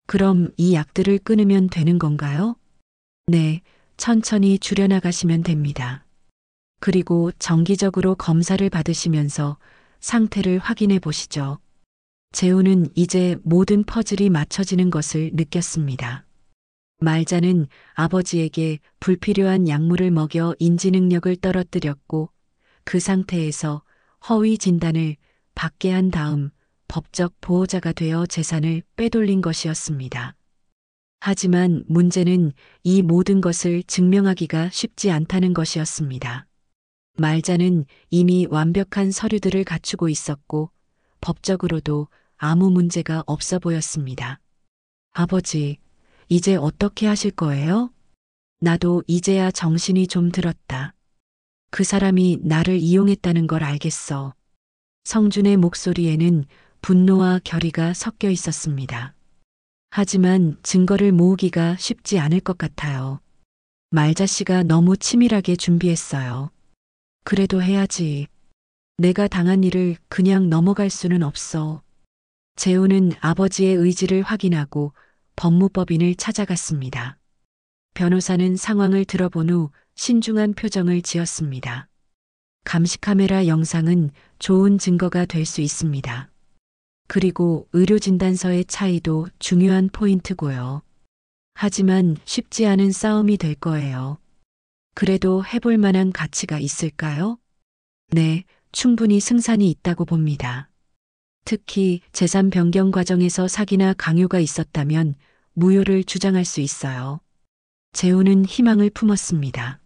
그럼 이 약들을 끊으면 되는 건가요? 네, 천천히 줄여나가시면 됩니다. 그리고 정기적으로 검사를 받으시면서 상태를 확인해 보시죠. 재훈은 이제 모든 퍼즐이 맞춰지는 것을 느꼈습니다. 말자는 아버지에게 불필요한 약물을 먹여 인지 능력을 떨어뜨렸고 그 상태에서 허위 진단을 받게 한 다음 법적 보호자가 되어 재산을 빼돌린 것이었습니다. 하지만 문제는 이 모든 것을 증명하기가 쉽지 않다는 것이었습니다. 말자는 이미 완벽한 서류들을 갖추고 있었고 법적으로도 아무 문제가 없어 보였습니다. 아버지, 이제 어떻게 하실 거예요? 나도 이제야 정신이 좀 들었다. 그 사람이 나를 이용했다는 걸 알겠어. 성준의 목소리에는 분노와 결의가 섞여 있었습니다. 하지만 증거를 모으기가 쉽지 않을 것 같아요. 말자 씨가 너무 치밀하게 준비했어요. 그래도 해야지. 내가 당한 일을 그냥 넘어갈 수는 없어. 재우는 아버지의 의지를 확인하고 법무법인을 찾아갔습니다. 변호사는 상황을 들어본 후 신중한 표정을 지었습니다. 감시카메라 영상은 좋은 증거가 될 수 있습니다. 그리고 의료진단서의 차이도 중요한 포인트고요. 하지만 쉽지 않은 싸움이 될 거예요. 그래도 해볼 만한 가치가 있을까요? 네, 충분히 승산이 있다고 봅니다. 특히 재산 변경 과정에서 사기나 강요가 있었다면 무효를 주장할 수 있어요. 재우는 희망을 품었습니다.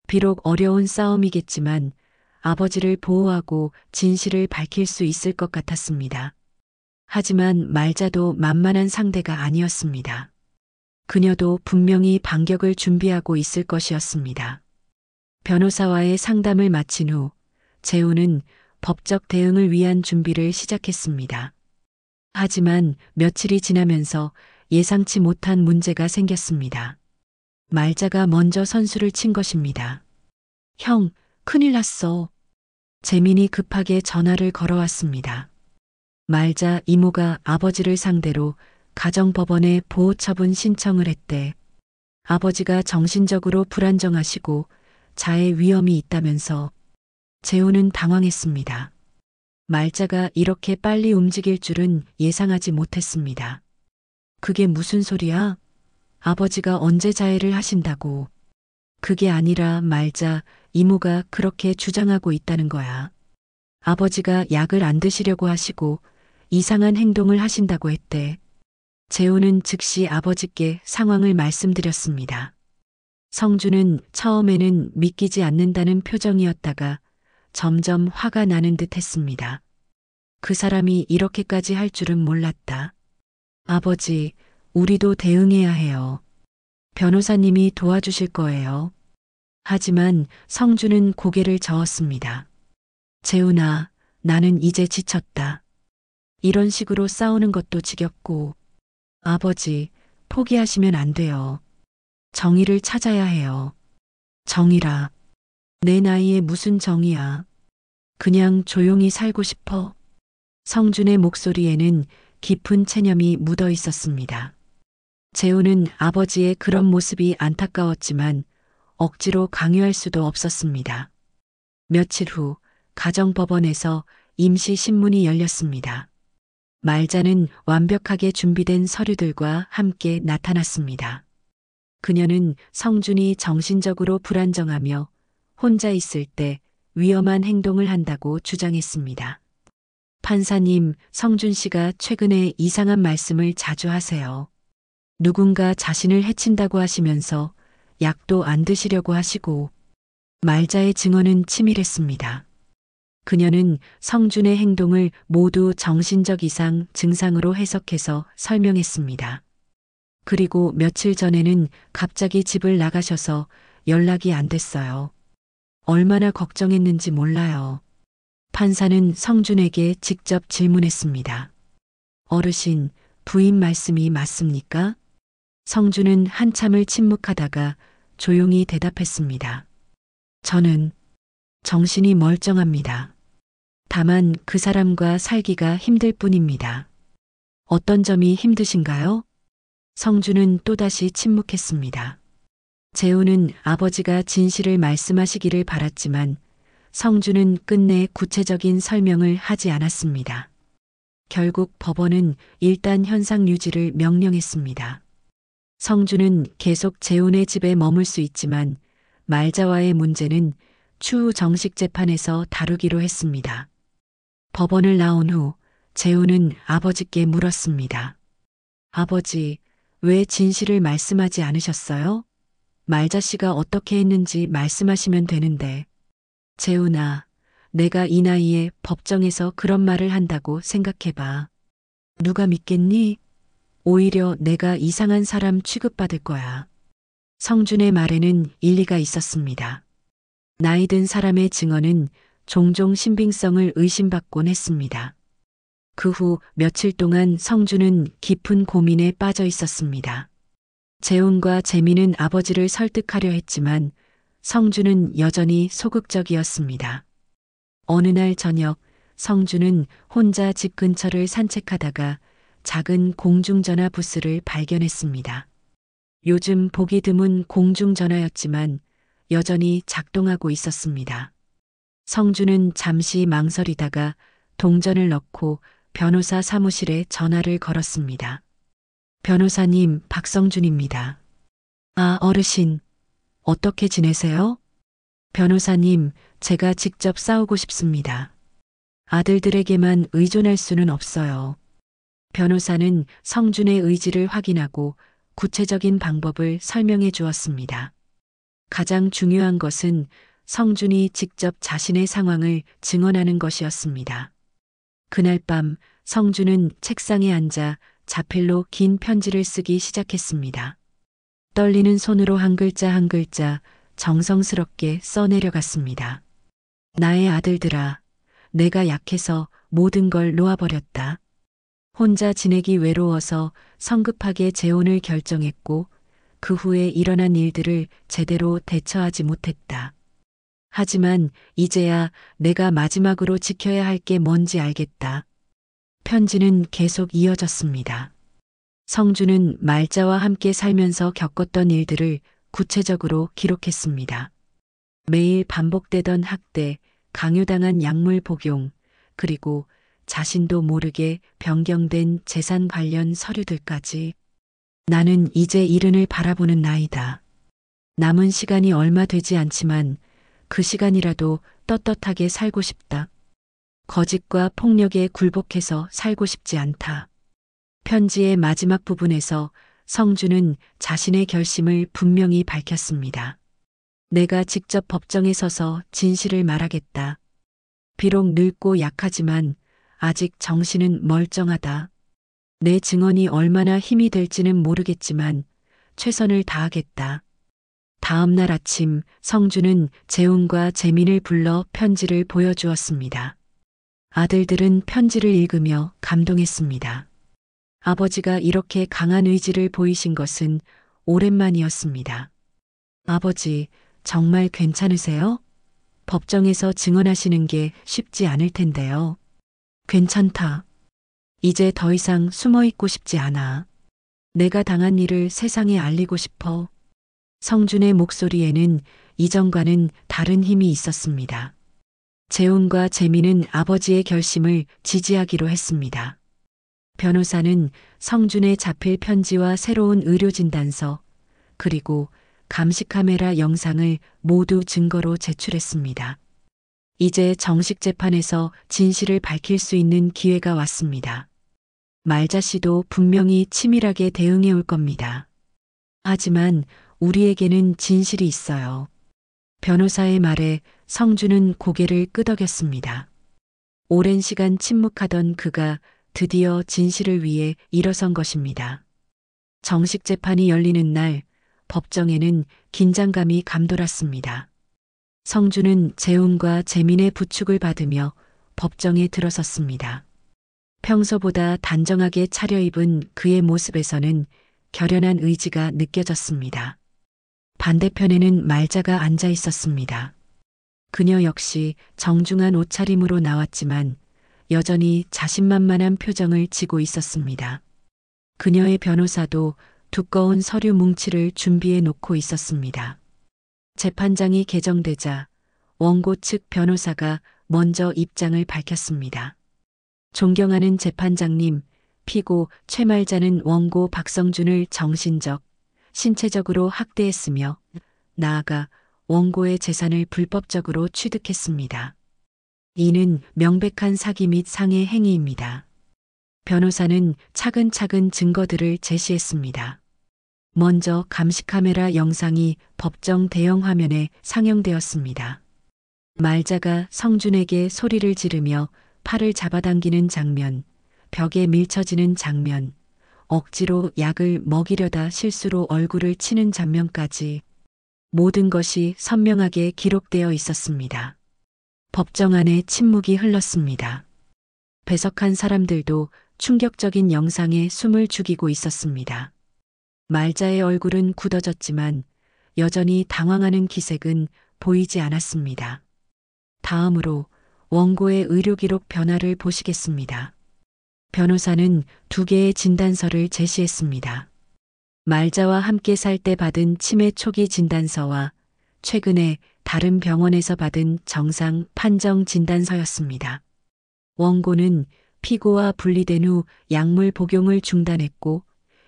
비록 어려운 싸움이겠지만 아버지를 보호하고 진실을 밝힐 수 있을 것 같았습니다. 하지만 말자도 만만한 상대가 아니었습니다. 그녀도 분명히 반격을 준비하고 있을 것이었습니다. 변호사와의 상담을 마친 후 재우는 법적 대응을 위한 준비를 시작했습니다. 하지만 며칠이 지나면서 예상치 못한 문제가 생겼습니다. 말자가 먼저 선수를 친 것입니다. 형, 큰일 났어. 재민이 급하게 전화를 걸어왔습니다. 말자 이모가 아버지를 상대로 가정법원에 보호처분 신청을 했대. 아버지가 정신적으로 불안정하시고 자해 위험이 있다면서. 재우는 당황했습니다. 말자가 이렇게 빨리 움직일 줄은 예상하지 못했습니다. 그게 무슨 소리야? 아버지가 언제 자해를 하신다고. 그게 아니라 말자, 이모가 그렇게 주장하고 있다는 거야. 아버지가 약을 안 드시려고 하시고 이상한 행동을 하신다고 했대. 재우는 즉시 아버지께 상황을 말씀드렸습니다. 성주는 처음에는 믿기지 않는다는 표정이었다가 점점 화가 나는 듯 했습니다. 그 사람이 이렇게까지 할 줄은 몰랐다. 아버지, 우리도 대응해야 해요. 변호사님이 도와주실 거예요. 하지만 성주는 고개를 저었습니다. 재훈아, 나는 이제 지쳤다. 이런 식으로 싸우는 것도 지겹고. 아버지, 포기하시면 안 돼요. 정의를 찾아야 해요. 정의라. 내 나이에 무슨 정의야. 그냥 조용히 살고 싶어. 성준의 목소리에는 깊은 체념이 묻어 있었습니다. 재우는 아버지의 그런 모습이 안타까웠지만 억지로 강요할 수도 없었습니다. 며칠 후 가정법원에서 임시 신문이 열렸습니다. 말자는 완벽하게 준비된 서류들과 함께 나타났습니다. 그녀는 성준이 정신적으로 불안정하며 혼자 있을 때 위험한 행동을 한다고 주장했습니다. 판사님, 성준 씨가 최근에 이상한 말씀을 자주 하세요. 누군가 자신을 해친다고 하시면서 약도 안 드시려고 하시고. 말자의 증언은 치밀했습니다. 그녀는 성준의 행동을 모두 정신적 이상 증상으로 해석해서 설명했습니다. 그리고 며칠 전에는 갑자기 집을 나가셔서 연락이 안 됐어요. 얼마나 걱정했는지 몰라요. 판사는 성준에게 직접 질문했습니다. 어르신, 부인 말씀이 맞습니까? 성준은 한참을 침묵하다가 조용히 대답했습니다. 저는 정신이 멀쩡합니다. 다만 그 사람과 살기가 힘들 뿐입니다. 어떤 점이 힘드신가요? 성준은 또다시 침묵했습니다. 재우는 아버지가 진실을 말씀하시기를 바랐지만 성준은 끝내 구체적인 설명을 하지 않았습니다. 결국 법원은 일단 현상 유지를 명령했습니다. 성준은 계속 재훈의 집에 머물 수 있지만 말자와의 문제는 추후 정식 재판에서 다루기로 했습니다. 법원을 나온 후 재훈은 아버지께 물었습니다. 아버지, 왜 진실을 말씀하지 않으셨어요? 말자 씨가 어떻게 했는지 말씀하시면 되는데. 재훈아, 내가 이 나이에 법정에서 그런 말을 한다고 생각해봐. 누가 믿겠니? 오히려 내가 이상한 사람 취급받을 거야. 성준의 말에는 일리가 있었습니다. 나이 든 사람의 증언은 종종 신빙성을 의심받곤 했습니다. 그 후 며칠 동안 성주는 깊은 고민에 빠져 있었습니다. 재훈과 재민은 아버지를 설득하려 했지만 성주는 여전히 소극적이었습니다. 어느 날 저녁 성주는 혼자 집 근처를 산책하다가 작은 공중전화 부스를 발견했습니다. 요즘 보기 드문 공중전화였지만 여전히 작동하고 있었습니다. 성주는 잠시 망설이다가 동전을 넣고 변호사 사무실에 전화를 걸었습니다. 변호사님, 박성준입니다. 아, 어르신, 어떻게 지내세요? 변호사님, 제가 직접 싸우고 싶습니다. 아들들에게만 의존할 수는 없어요. 변호사는 성준의 의지를 확인하고 구체적인 방법을 설명해 주었습니다. 가장 중요한 것은 성준이 직접 자신의 상황을 증언하는 것이었습니다. 그날 밤 성준은 책상에 앉아 자필로 긴 편지를 쓰기 시작했습니다. 떨리는 손으로 한 글자 한 글자 정성스럽게 써내려갔습니다. 나의 아들들아, 내가 약해서 모든 걸 놓아버렸다. 혼자 지내기 외로워서 성급하게 재혼을 결정했고 그 후에 일어난 일들을 제대로 대처하지 못했다. 하지만 이제야 내가 마지막으로 지켜야 할 게 뭔지 알겠다. 편지는 계속 이어졌습니다. 성주는 말자와 함께 살면서 겪었던 일들을 구체적으로 기록했습니다. 매일 반복되던 학대, 강요당한 약물 복용, 그리고 자신도 모르게 변경된 재산 관련 서류들까지. 나는 이제 이른을 바라보는 나이다. 남은 시간이 얼마 되지 않지만 그 시간이라도 떳떳하게 살고 싶다. 거짓과 폭력에 굴복해서 살고 싶지 않다. 편지의 마지막 부분에서 성주는 자신의 결심을 분명히 밝혔습니다. 내가 직접 법정에 서서 진실을 말하겠다. 비록 늙고 약하지만 아직 정신은 멀쩡하다. 내 증언이 얼마나 힘이 될지는 모르겠지만 최선을 다하겠다. 다음 날 아침 성주는 재훈과 재민을 불러 편지를 보여주었습니다. 아들들은 편지를 읽으며 감동했습니다. 아버지가 이렇게 강한 의지를 보이신 것은 오랜만이었습니다. 아버지, 정말 괜찮으세요? 법정에서 증언하시는 게 쉽지 않을 텐데요. 괜찮다. 이제 더 이상 숨어 있고 싶지 않아. 내가 당한 일을 세상에 알리고 싶어. 성준의 목소리에는 이전과는 다른 힘이 있었습니다. 재훈과 재민은 아버지의 결심을 지지하기로 했습니다. 변호사는 성준의 자필 편지와 새로운 의료진단서, 그리고 감시카메라 영상을 모두 증거로 제출했습니다. 이제 정식 재판에서 진실을 밝힐 수 있는 기회가 왔습니다. 말자 씨도 분명히 치밀하게 대응해 올 겁니다. 하지만 우리에게는 진실이 있어요. 변호사의 말에 성주는 고개를 끄덕였습니다. 오랜 시간 침묵하던 그가 드디어 진실을 위해 일어선 것입니다. 정식 재판이 열리는 날 법정에는 긴장감이 감돌았습니다. 성주는 재훈과 재민의 부축을 받으며 법정에 들어섰습니다. 평소보다 단정하게 차려입은 그의 모습에서는 결연한 의지가 느껴졌습니다. 반대편에는 말자가 앉아 있었습니다. 그녀 역시 정중한 옷차림으로 나왔지만 여전히 자신만만한 표정을 지고 있었습니다. 그녀의 변호사도 두꺼운 서류 뭉치를 준비해 놓고 있었습니다. 재판장이 개정되자 원고 측 변호사가 먼저 입장을 밝혔습니다. 존경하는 재판장님, 피고 최말자는 원고 박성준을 정신적, 신체적으로 학대했으며 나아가 원고의 재산을 불법적으로 취득했습니다. 이는 명백한 사기 및 상해 행위입니다. 변호사는 차근차근 증거들을 제시했습니다. 먼저 감시카메라 영상이 법정 대형 화면에 상영되었습니다. 말자가 성준에게 소리를 지르며 팔을 잡아당기는 장면, 벽에 밀쳐지는 장면, 억지로 약을 먹이려다 실수로 얼굴을 치는 장면까지 모든 것이 선명하게 기록되어 있었습니다. 법정 안에 침묵이 흘렀습니다. 배석한 사람들도 충격적인 영상에 숨을 죽이고 있었습니다. 말자의 얼굴은 굳어졌지만 여전히 당황하는 기색은 보이지 않았습니다. 다음으로 원고의 의료기록 변화를 보시겠습니다. 변호사는 2개의 진단서를 제시했습니다. 말자와 함께 살 때 받은 치매 초기 진단서와 최근에 다른 병원에서 받은 정상 판정 진단서였습니다. 원고는 피고와 분리된 후 약물 복용을 중단했고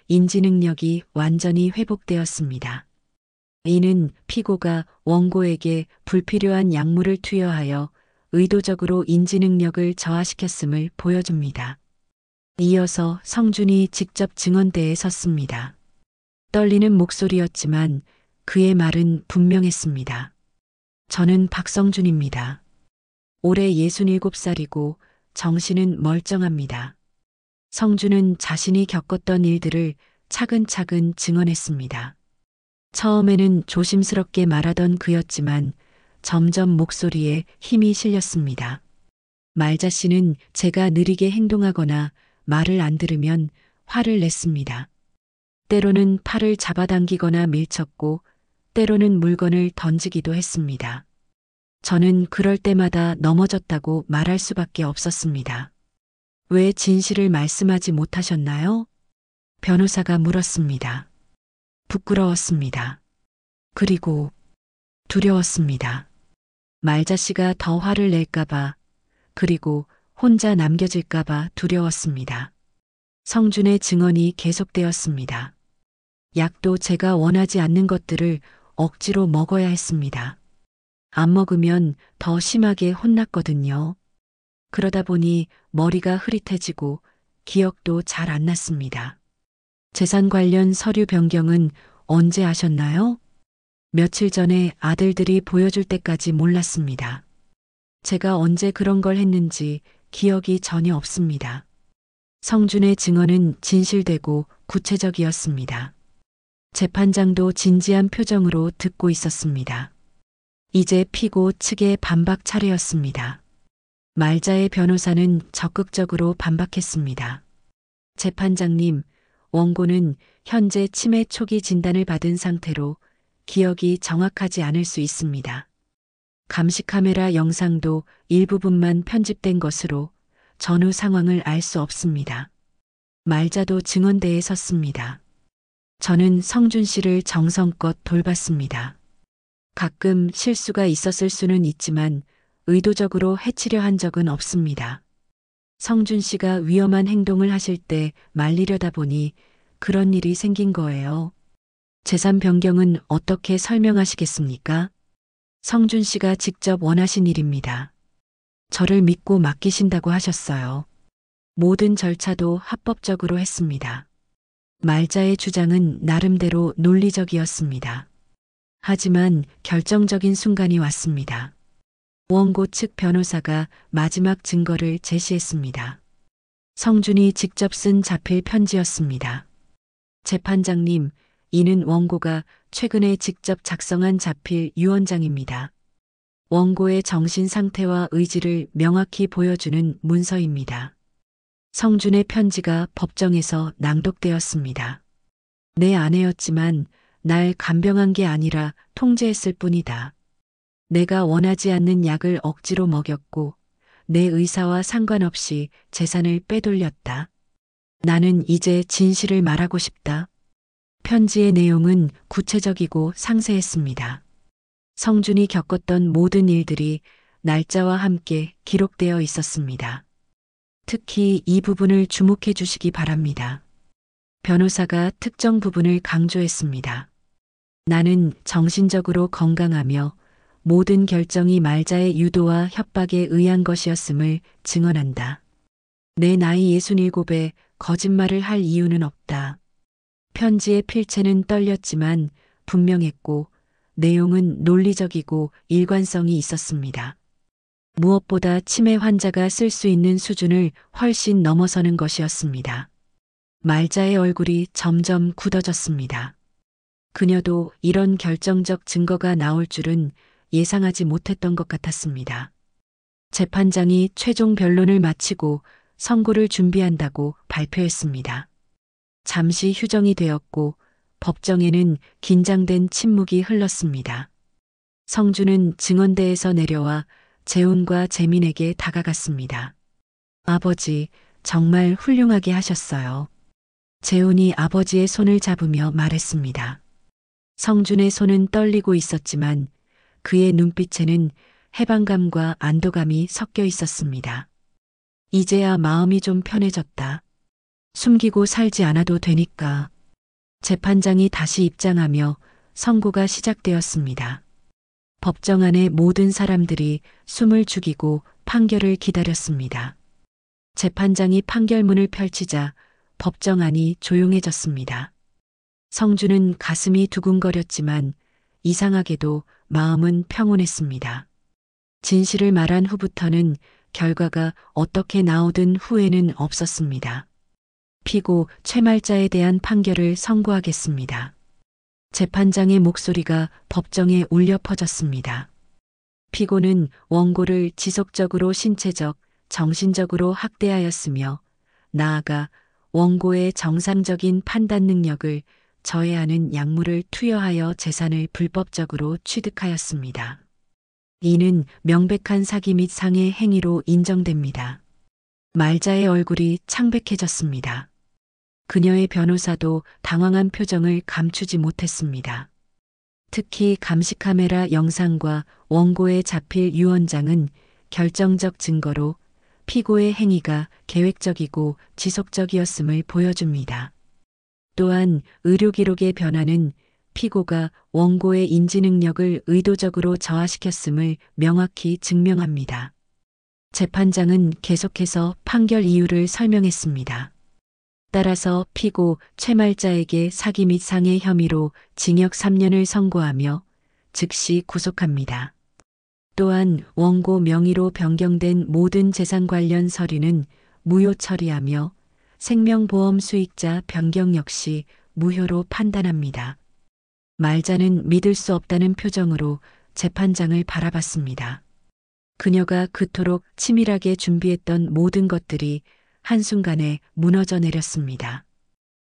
인지 능력이 완전히 회복되었습니다. 이는 피고가 원고에게 불필요한 약물을 투여하여 의도적으로 인지 능력을 저하시켰음을 보여줍니다. 이어서 성준이 직접 증언대에 섰습니다. 떨리는 목소리였지만 그의 말은 분명했습니다. 저는 박성준입니다. 올해 67살이고 정신은 멀쩡합니다. 성준은 자신이 겪었던 일들을 차근차근 증언했습니다. 처음에는 조심스럽게 말하던 그였지만 점점 목소리에 힘이 실렸습니다. 말자 씨는 제가 느리게 행동하거나 말을 안 들으면 화를 냈습니다. 때로는 팔을 잡아당기거나 밀쳤고 때로는 물건을 던지기도 했습니다. 저는 그럴 때마다 넘어졌다고 말할 수밖에 없었습니다. 왜 진실을 말씀하지 못하셨나요? 변호사가 물었습니다. 부끄러웠습니다. 그리고 두려웠습니다. 말자 씨가 더 화를 낼까봐, 그리고 혼자 남겨질까봐 두려웠습니다. 성준의 증언이 계속되었습니다. 약도 제가 원하지 않는 것들을 억지로 먹어야 했습니다. 안 먹으면 더 심하게 혼났거든요. 그러다 보니 머리가 흐릿해지고 기억도 잘 안 났습니다. 재산 관련 서류 변경은 언제 하셨나요? 며칠 전에 아들들이 보여줄 때까지 몰랐습니다. 제가 언제 그런 걸 했는지 기억이 전혀 없습니다. 성준의 증언은 진실되고 구체적이었습니다. 재판장도 진지한 표정으로 듣고 있었습니다. 이제 피고 측의 반박 차례였습니다. 말자의 변호사는 적극적으로 반박했습니다. 재판장님, 원고는 현재 치매 초기 진단을 받은 상태로 기억이 정확하지 않을 수 있습니다. 감시 카메라 영상도 일부분만 편집된 것으로 전후 상황을 알 수 없습니다. 말자도 증언대에 섰습니다. 저는 성준 씨를 정성껏 돌봤습니다. 가끔 실수가 있었을 수는 있지만 의도적으로 해치려 한 적은 없습니다. 성준 씨가 위험한 행동을 하실 때 말리려다 보니 그런 일이 생긴 거예요. 재산 변경은 어떻게 설명하시겠습니까? 성준 씨가 직접 원하신 일입니다. 저를 믿고 맡기신다고 하셨어요. 모든 절차도 합법적으로 했습니다. 말자의 주장은 나름대로 논리적이었습니다. 하지만 결정적인 순간이 왔습니다. 원고 측 변호사가 마지막 증거를 제시했습니다. 성준이 직접 쓴 자필 편지였습니다. 재판장님, 이는 원고가 최근에 직접 작성한 자필 유언장입니다. 원고의 정신 상태와 의지를 명확히 보여주는 문서입니다. 성준의 편지가 법정에서 낭독되었습니다. 내 아내였지만 날 간병한 게 아니라 통제했을 뿐이다. 내가 원하지 않는 약을 억지로 먹였고 내 의사와 상관없이 재산을 빼돌렸다. 나는 이제 진실을 말하고 싶다. 편지의 내용은 구체적이고 상세했습니다. 성준이 겪었던 모든 일들이 날짜와 함께 기록되어 있었습니다. 특히 이 부분을 주목해 주시기 바랍니다. 변호사가 특정 부분을 강조했습니다. 나는 정신적으로 건강하며 모든 결정이 말자의 유도와 협박에 의한 것이었음을 증언한다. 내 나이 67에 거짓말을 할 이유는 없다. 편지의 필체는 떨렸지만 분명했고 내용은 논리적이고 일관성이 있었습니다. 무엇보다 치매 환자가 쓸 수 있는 수준을 훨씬 넘어서는 것이었습니다. 말자의 얼굴이 점점 굳어졌습니다. 그녀도 이런 결정적 증거가 나올 줄은 예상하지 못했던 것 같았습니다. 재판장이 최종 변론을 마치고 선고를 준비한다고 발표했습니다. 잠시 휴정이 되었고 법정에는 긴장된 침묵이 흘렀습니다. 성주는 증언대에서 내려와 재훈과 재민에게 다가갔습니다. 아버지, 정말 훌륭하게 하셨어요. 재훈이 아버지의 손을 잡으며 말했습니다. 성준의 손은 떨리고 있었지만 그의 눈빛에는 해방감과 안도감이 섞여 있었습니다. 이제야 마음이 좀 편해졌다. 숨기고 살지 않아도 되니까. 재판장이 다시 입장하며 선고가 시작되었습니다. 법정 안의 모든 사람들이 숨을 죽이고 판결을 기다렸습니다. 재판장이 판결문을 펼치자 법정 안이 조용해졌습니다. 성주는 가슴이 두근거렸지만 이상하게도 마음은 평온했습니다. 진실을 말한 후부터는 결과가 어떻게 나오든 후회는 없었습니다. 피고 최말자에 대한 판결을 선고하겠습니다. 재판장의 목소리가 법정에 울려 퍼졌습니다. 피고는 원고를 지속적으로 신체적, 정신적으로 학대하였으며 나아가 원고의 정상적인 판단 능력을 저해하는 약물을 투여하여 재산을 불법적으로 취득하였습니다. 이는 명백한 사기 및 상해 행위로 인정됩니다. 말자의 얼굴이 창백해졌습니다. 그녀의 변호사도 당황한 표정을 감추지 못했습니다. 특히 감시카메라 영상과 원고에 잡힐 유언장은 결정적 증거로 피고의 행위가 계획적이고 지속적이었음을 보여줍니다. 또한 의료기록의 변화는 피고가 원고의 인지능력을 의도적으로 저하시켰음을 명확히 증명합니다. 재판장은 계속해서 판결 이유를 설명했습니다. 따라서 피고 최말자에게 사기 및 상해 혐의로 징역 3년을 선고하며 즉시 구속합니다. 또한 원고 명의로 변경된 모든 재산 관련 서류는 무효 처리하며 생명보험 수익자 변경 역시 무효로 판단합니다. 말자는 믿을 수 없다는 표정으로 재판장을 바라봤습니다. 그녀가 그토록 치밀하게 준비했던 모든 것들이 한순간에 무너져 내렸습니다.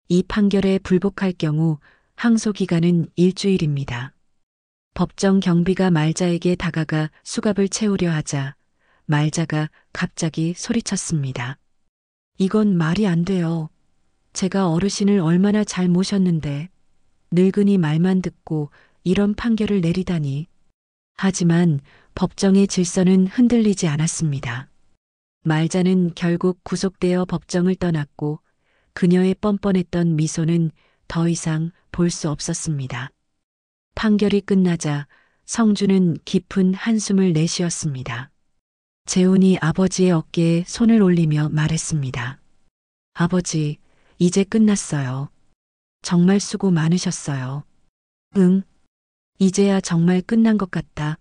이 판결에 불복할 경우 항소 기간은 일주일입니다. 법정 경비가 말자에게 다가가 수갑을 채우려 하자 말자가 갑자기 소리쳤습니다. 이건 말이 안 돼요. 제가 어르신을 얼마나 잘 모셨는데 늙은이 말만 듣고 이런 판결을 내리다니. 하지만 법정의 질서는 흔들리지 않았습니다. 말자는 결국 구속되어 법정을 떠났고 그녀의 뻔뻔했던 미소는 더 이상 볼 수 없었습니다. 판결이 끝나자 성주는 깊은 한숨을 내쉬었습니다. 재훈이 아버지의 어깨에 손을 올리며 말했습니다. 아버지, 이제 끝났어요. 정말 수고 많으셨어요. 응, 이제야 정말 끝난 것 같다.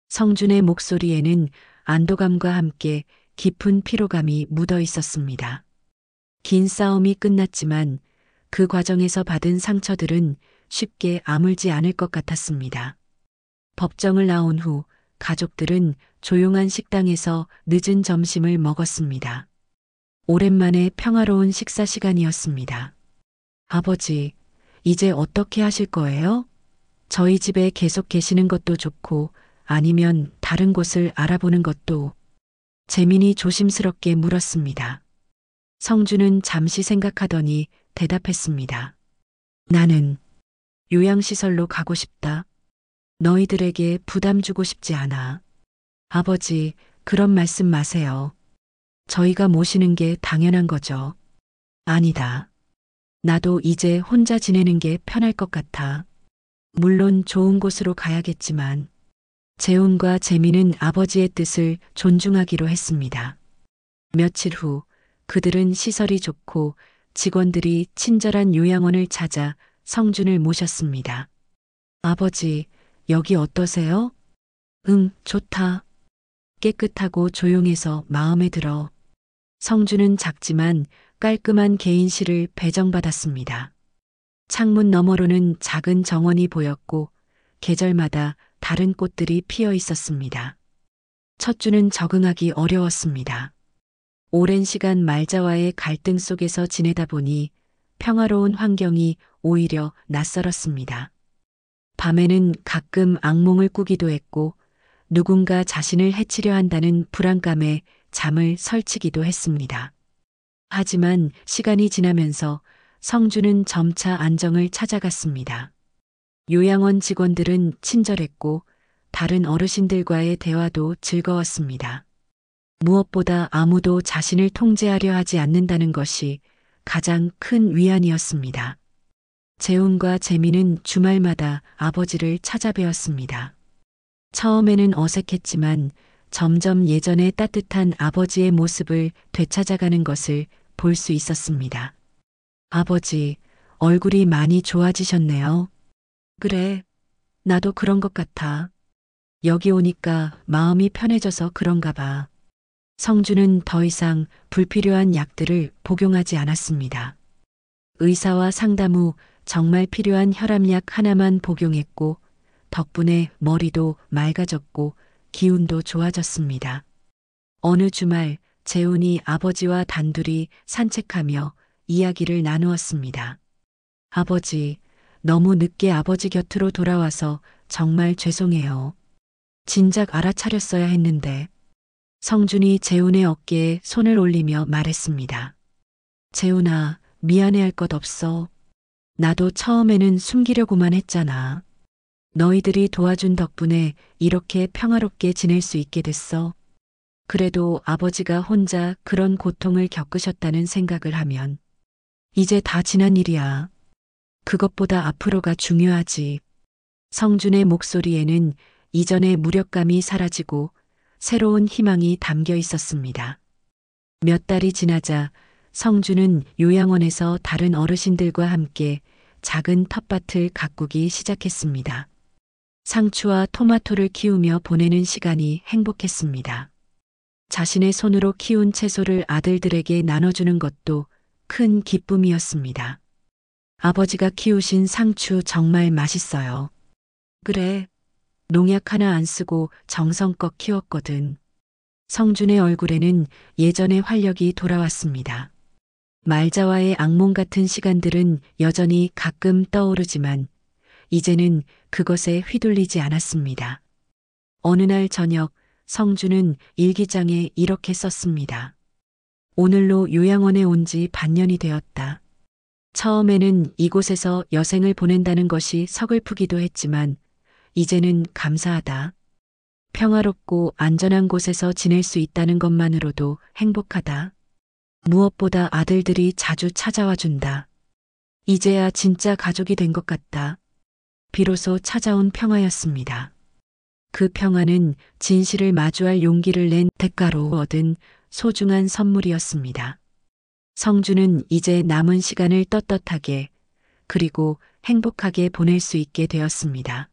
성준의 목소리에는 안도감과 함께 깊은 피로감이 묻어 있었습니다. 긴 싸움이 끝났지만 그 과정에서 받은 상처들은 쉽게 아물지 않을 것 같았습니다. 법정을 나온 후 가족들은 조용한 식당에서 늦은 점심을 먹었습니다. 오랜만에 평화로운 식사 시간이었습니다. 아버지, 이제 어떻게 하실 거예요? 저희 집에 계속 계시는 것도 좋고 아니면 다른 곳을 알아보는 것도. 재민이 조심스럽게 물었습니다. 성주는 잠시 생각하더니 대답했습니다. 나는 요양시설로 가고 싶다. 너희들에게 부담 주고 싶지 않아. 아버지, 그런 말씀 마세요. 저희가 모시는 게 당연한 거죠. 아니다. 나도 이제 혼자 지내는 게 편할 것 같아. 물론 좋은 곳으로 가야겠지만. 재훈과 재민은 아버지의 뜻을 존중하기로 했습니다. 며칠 후 그들은 시설이 좋고 직원들이 친절한 요양원을 찾아 성준을 모셨습니다. 아버지, 여기 어떠세요? 응, 좋다. 깨끗하고 조용해서 마음에 들어. 성준은 작지만 깔끔한 개인실을 배정받았습니다. 창문 너머로는 작은 정원이 보였고 계절마다 다른 꽃들이 피어 있었습니다. 첫 주는 적응하기 어려웠습니다. 오랜 시간 말자와의 갈등 속에서 지내다 보니 평화로운 환경이 오히려 낯설었습니다. 밤에는 가끔 악몽을 꾸기도 했고 누군가 자신을 해치려 한다는 불안감에 잠을 설치기도 했습니다. 하지만 시간이 지나면서 성주는 점차 안정을 찾아갔습니다. 요양원 직원들은 친절했고 다른 어르신들과의 대화도 즐거웠습니다. 무엇보다 아무도 자신을 통제하려 하지 않는다는 것이 가장 큰 위안이었습니다. 재훈과 재미는 주말마다 아버지를 찾아뵈었습니다. 처음에는 어색했지만 점점 예전의 따뜻한 아버지의 모습을 되찾아가는 것을 볼 수 있었습니다. 아버지, 얼굴이 많이 좋아지셨네요. 그래, 나도 그런 것 같아. 여기 오니까 마음이 편해져서 그런가 봐. 성주는 더 이상 불필요한 약들을 복용하지 않았습니다. 의사와 상담 후 정말 필요한 혈압약 하나만 복용했고 덕분에 머리도 맑아졌고 기운도 좋아졌습니다. 어느 주말 재훈이 아버지와 단둘이 산책하며 이야기를 나누었습니다. 아버지, 너무 늦게 아버지 곁으로 돌아와서 정말 죄송해요. 진작 알아차렸어야 했는데. 성준이 재훈의 어깨에 손을 올리며 말했습니다. 재훈아, 미안해할 것 없어. 나도 처음에는 숨기려고만 했잖아. 너희들이 도와준 덕분에 이렇게 평화롭게 지낼 수 있게 됐어. 그래도 아버지가 혼자 그런 고통을 겪으셨다는 생각을 하면 이제 다 지난 일이야. 그것보다 앞으로가 중요하지. 성준의 목소리에는 이전의 무력감이 사라지고 새로운 희망이 담겨 있었습니다. 몇 달이 지나자 성준은 요양원에서 다른 어르신들과 함께 작은 텃밭을 가꾸기 시작했습니다. 상추와 토마토를 키우며 보내는 시간이 행복했습니다. 자신의 손으로 키운 채소를 아들들에게 나눠주는 것도 큰 기쁨이었습니다. 아버지가 키우신 상추 정말 맛있어요. 그래, 농약 하나 안 쓰고 정성껏 키웠거든. 성준의 얼굴에는 예전의 활력이 돌아왔습니다. 말자와의 악몽 같은 시간들은 여전히 가끔 떠오르지만 이제는 그것에 휘둘리지 않았습니다. 어느 날 저녁 성준은 일기장에 이렇게 썼습니다. 오늘로 요양원에 온 지 반년이 되었다. 처음에는 이곳에서 여생을 보낸다는 것이 서글프기도 했지만 이제는 감사하다. 평화롭고 안전한 곳에서 지낼 수 있다는 것만으로도 행복하다. 무엇보다 아들들이 자주 찾아와 준다. 이제야 진짜 가족이 된 것 같다. 비로소 찾아온 평화였습니다. 그 평화는 진실을 마주할 용기를 낸 대가로 얻은 소중한 선물이었습니다. 성주는 이제 남은 시간을 떳떳하게 그리고 행복하게 보낼 수 있게 되었습니다.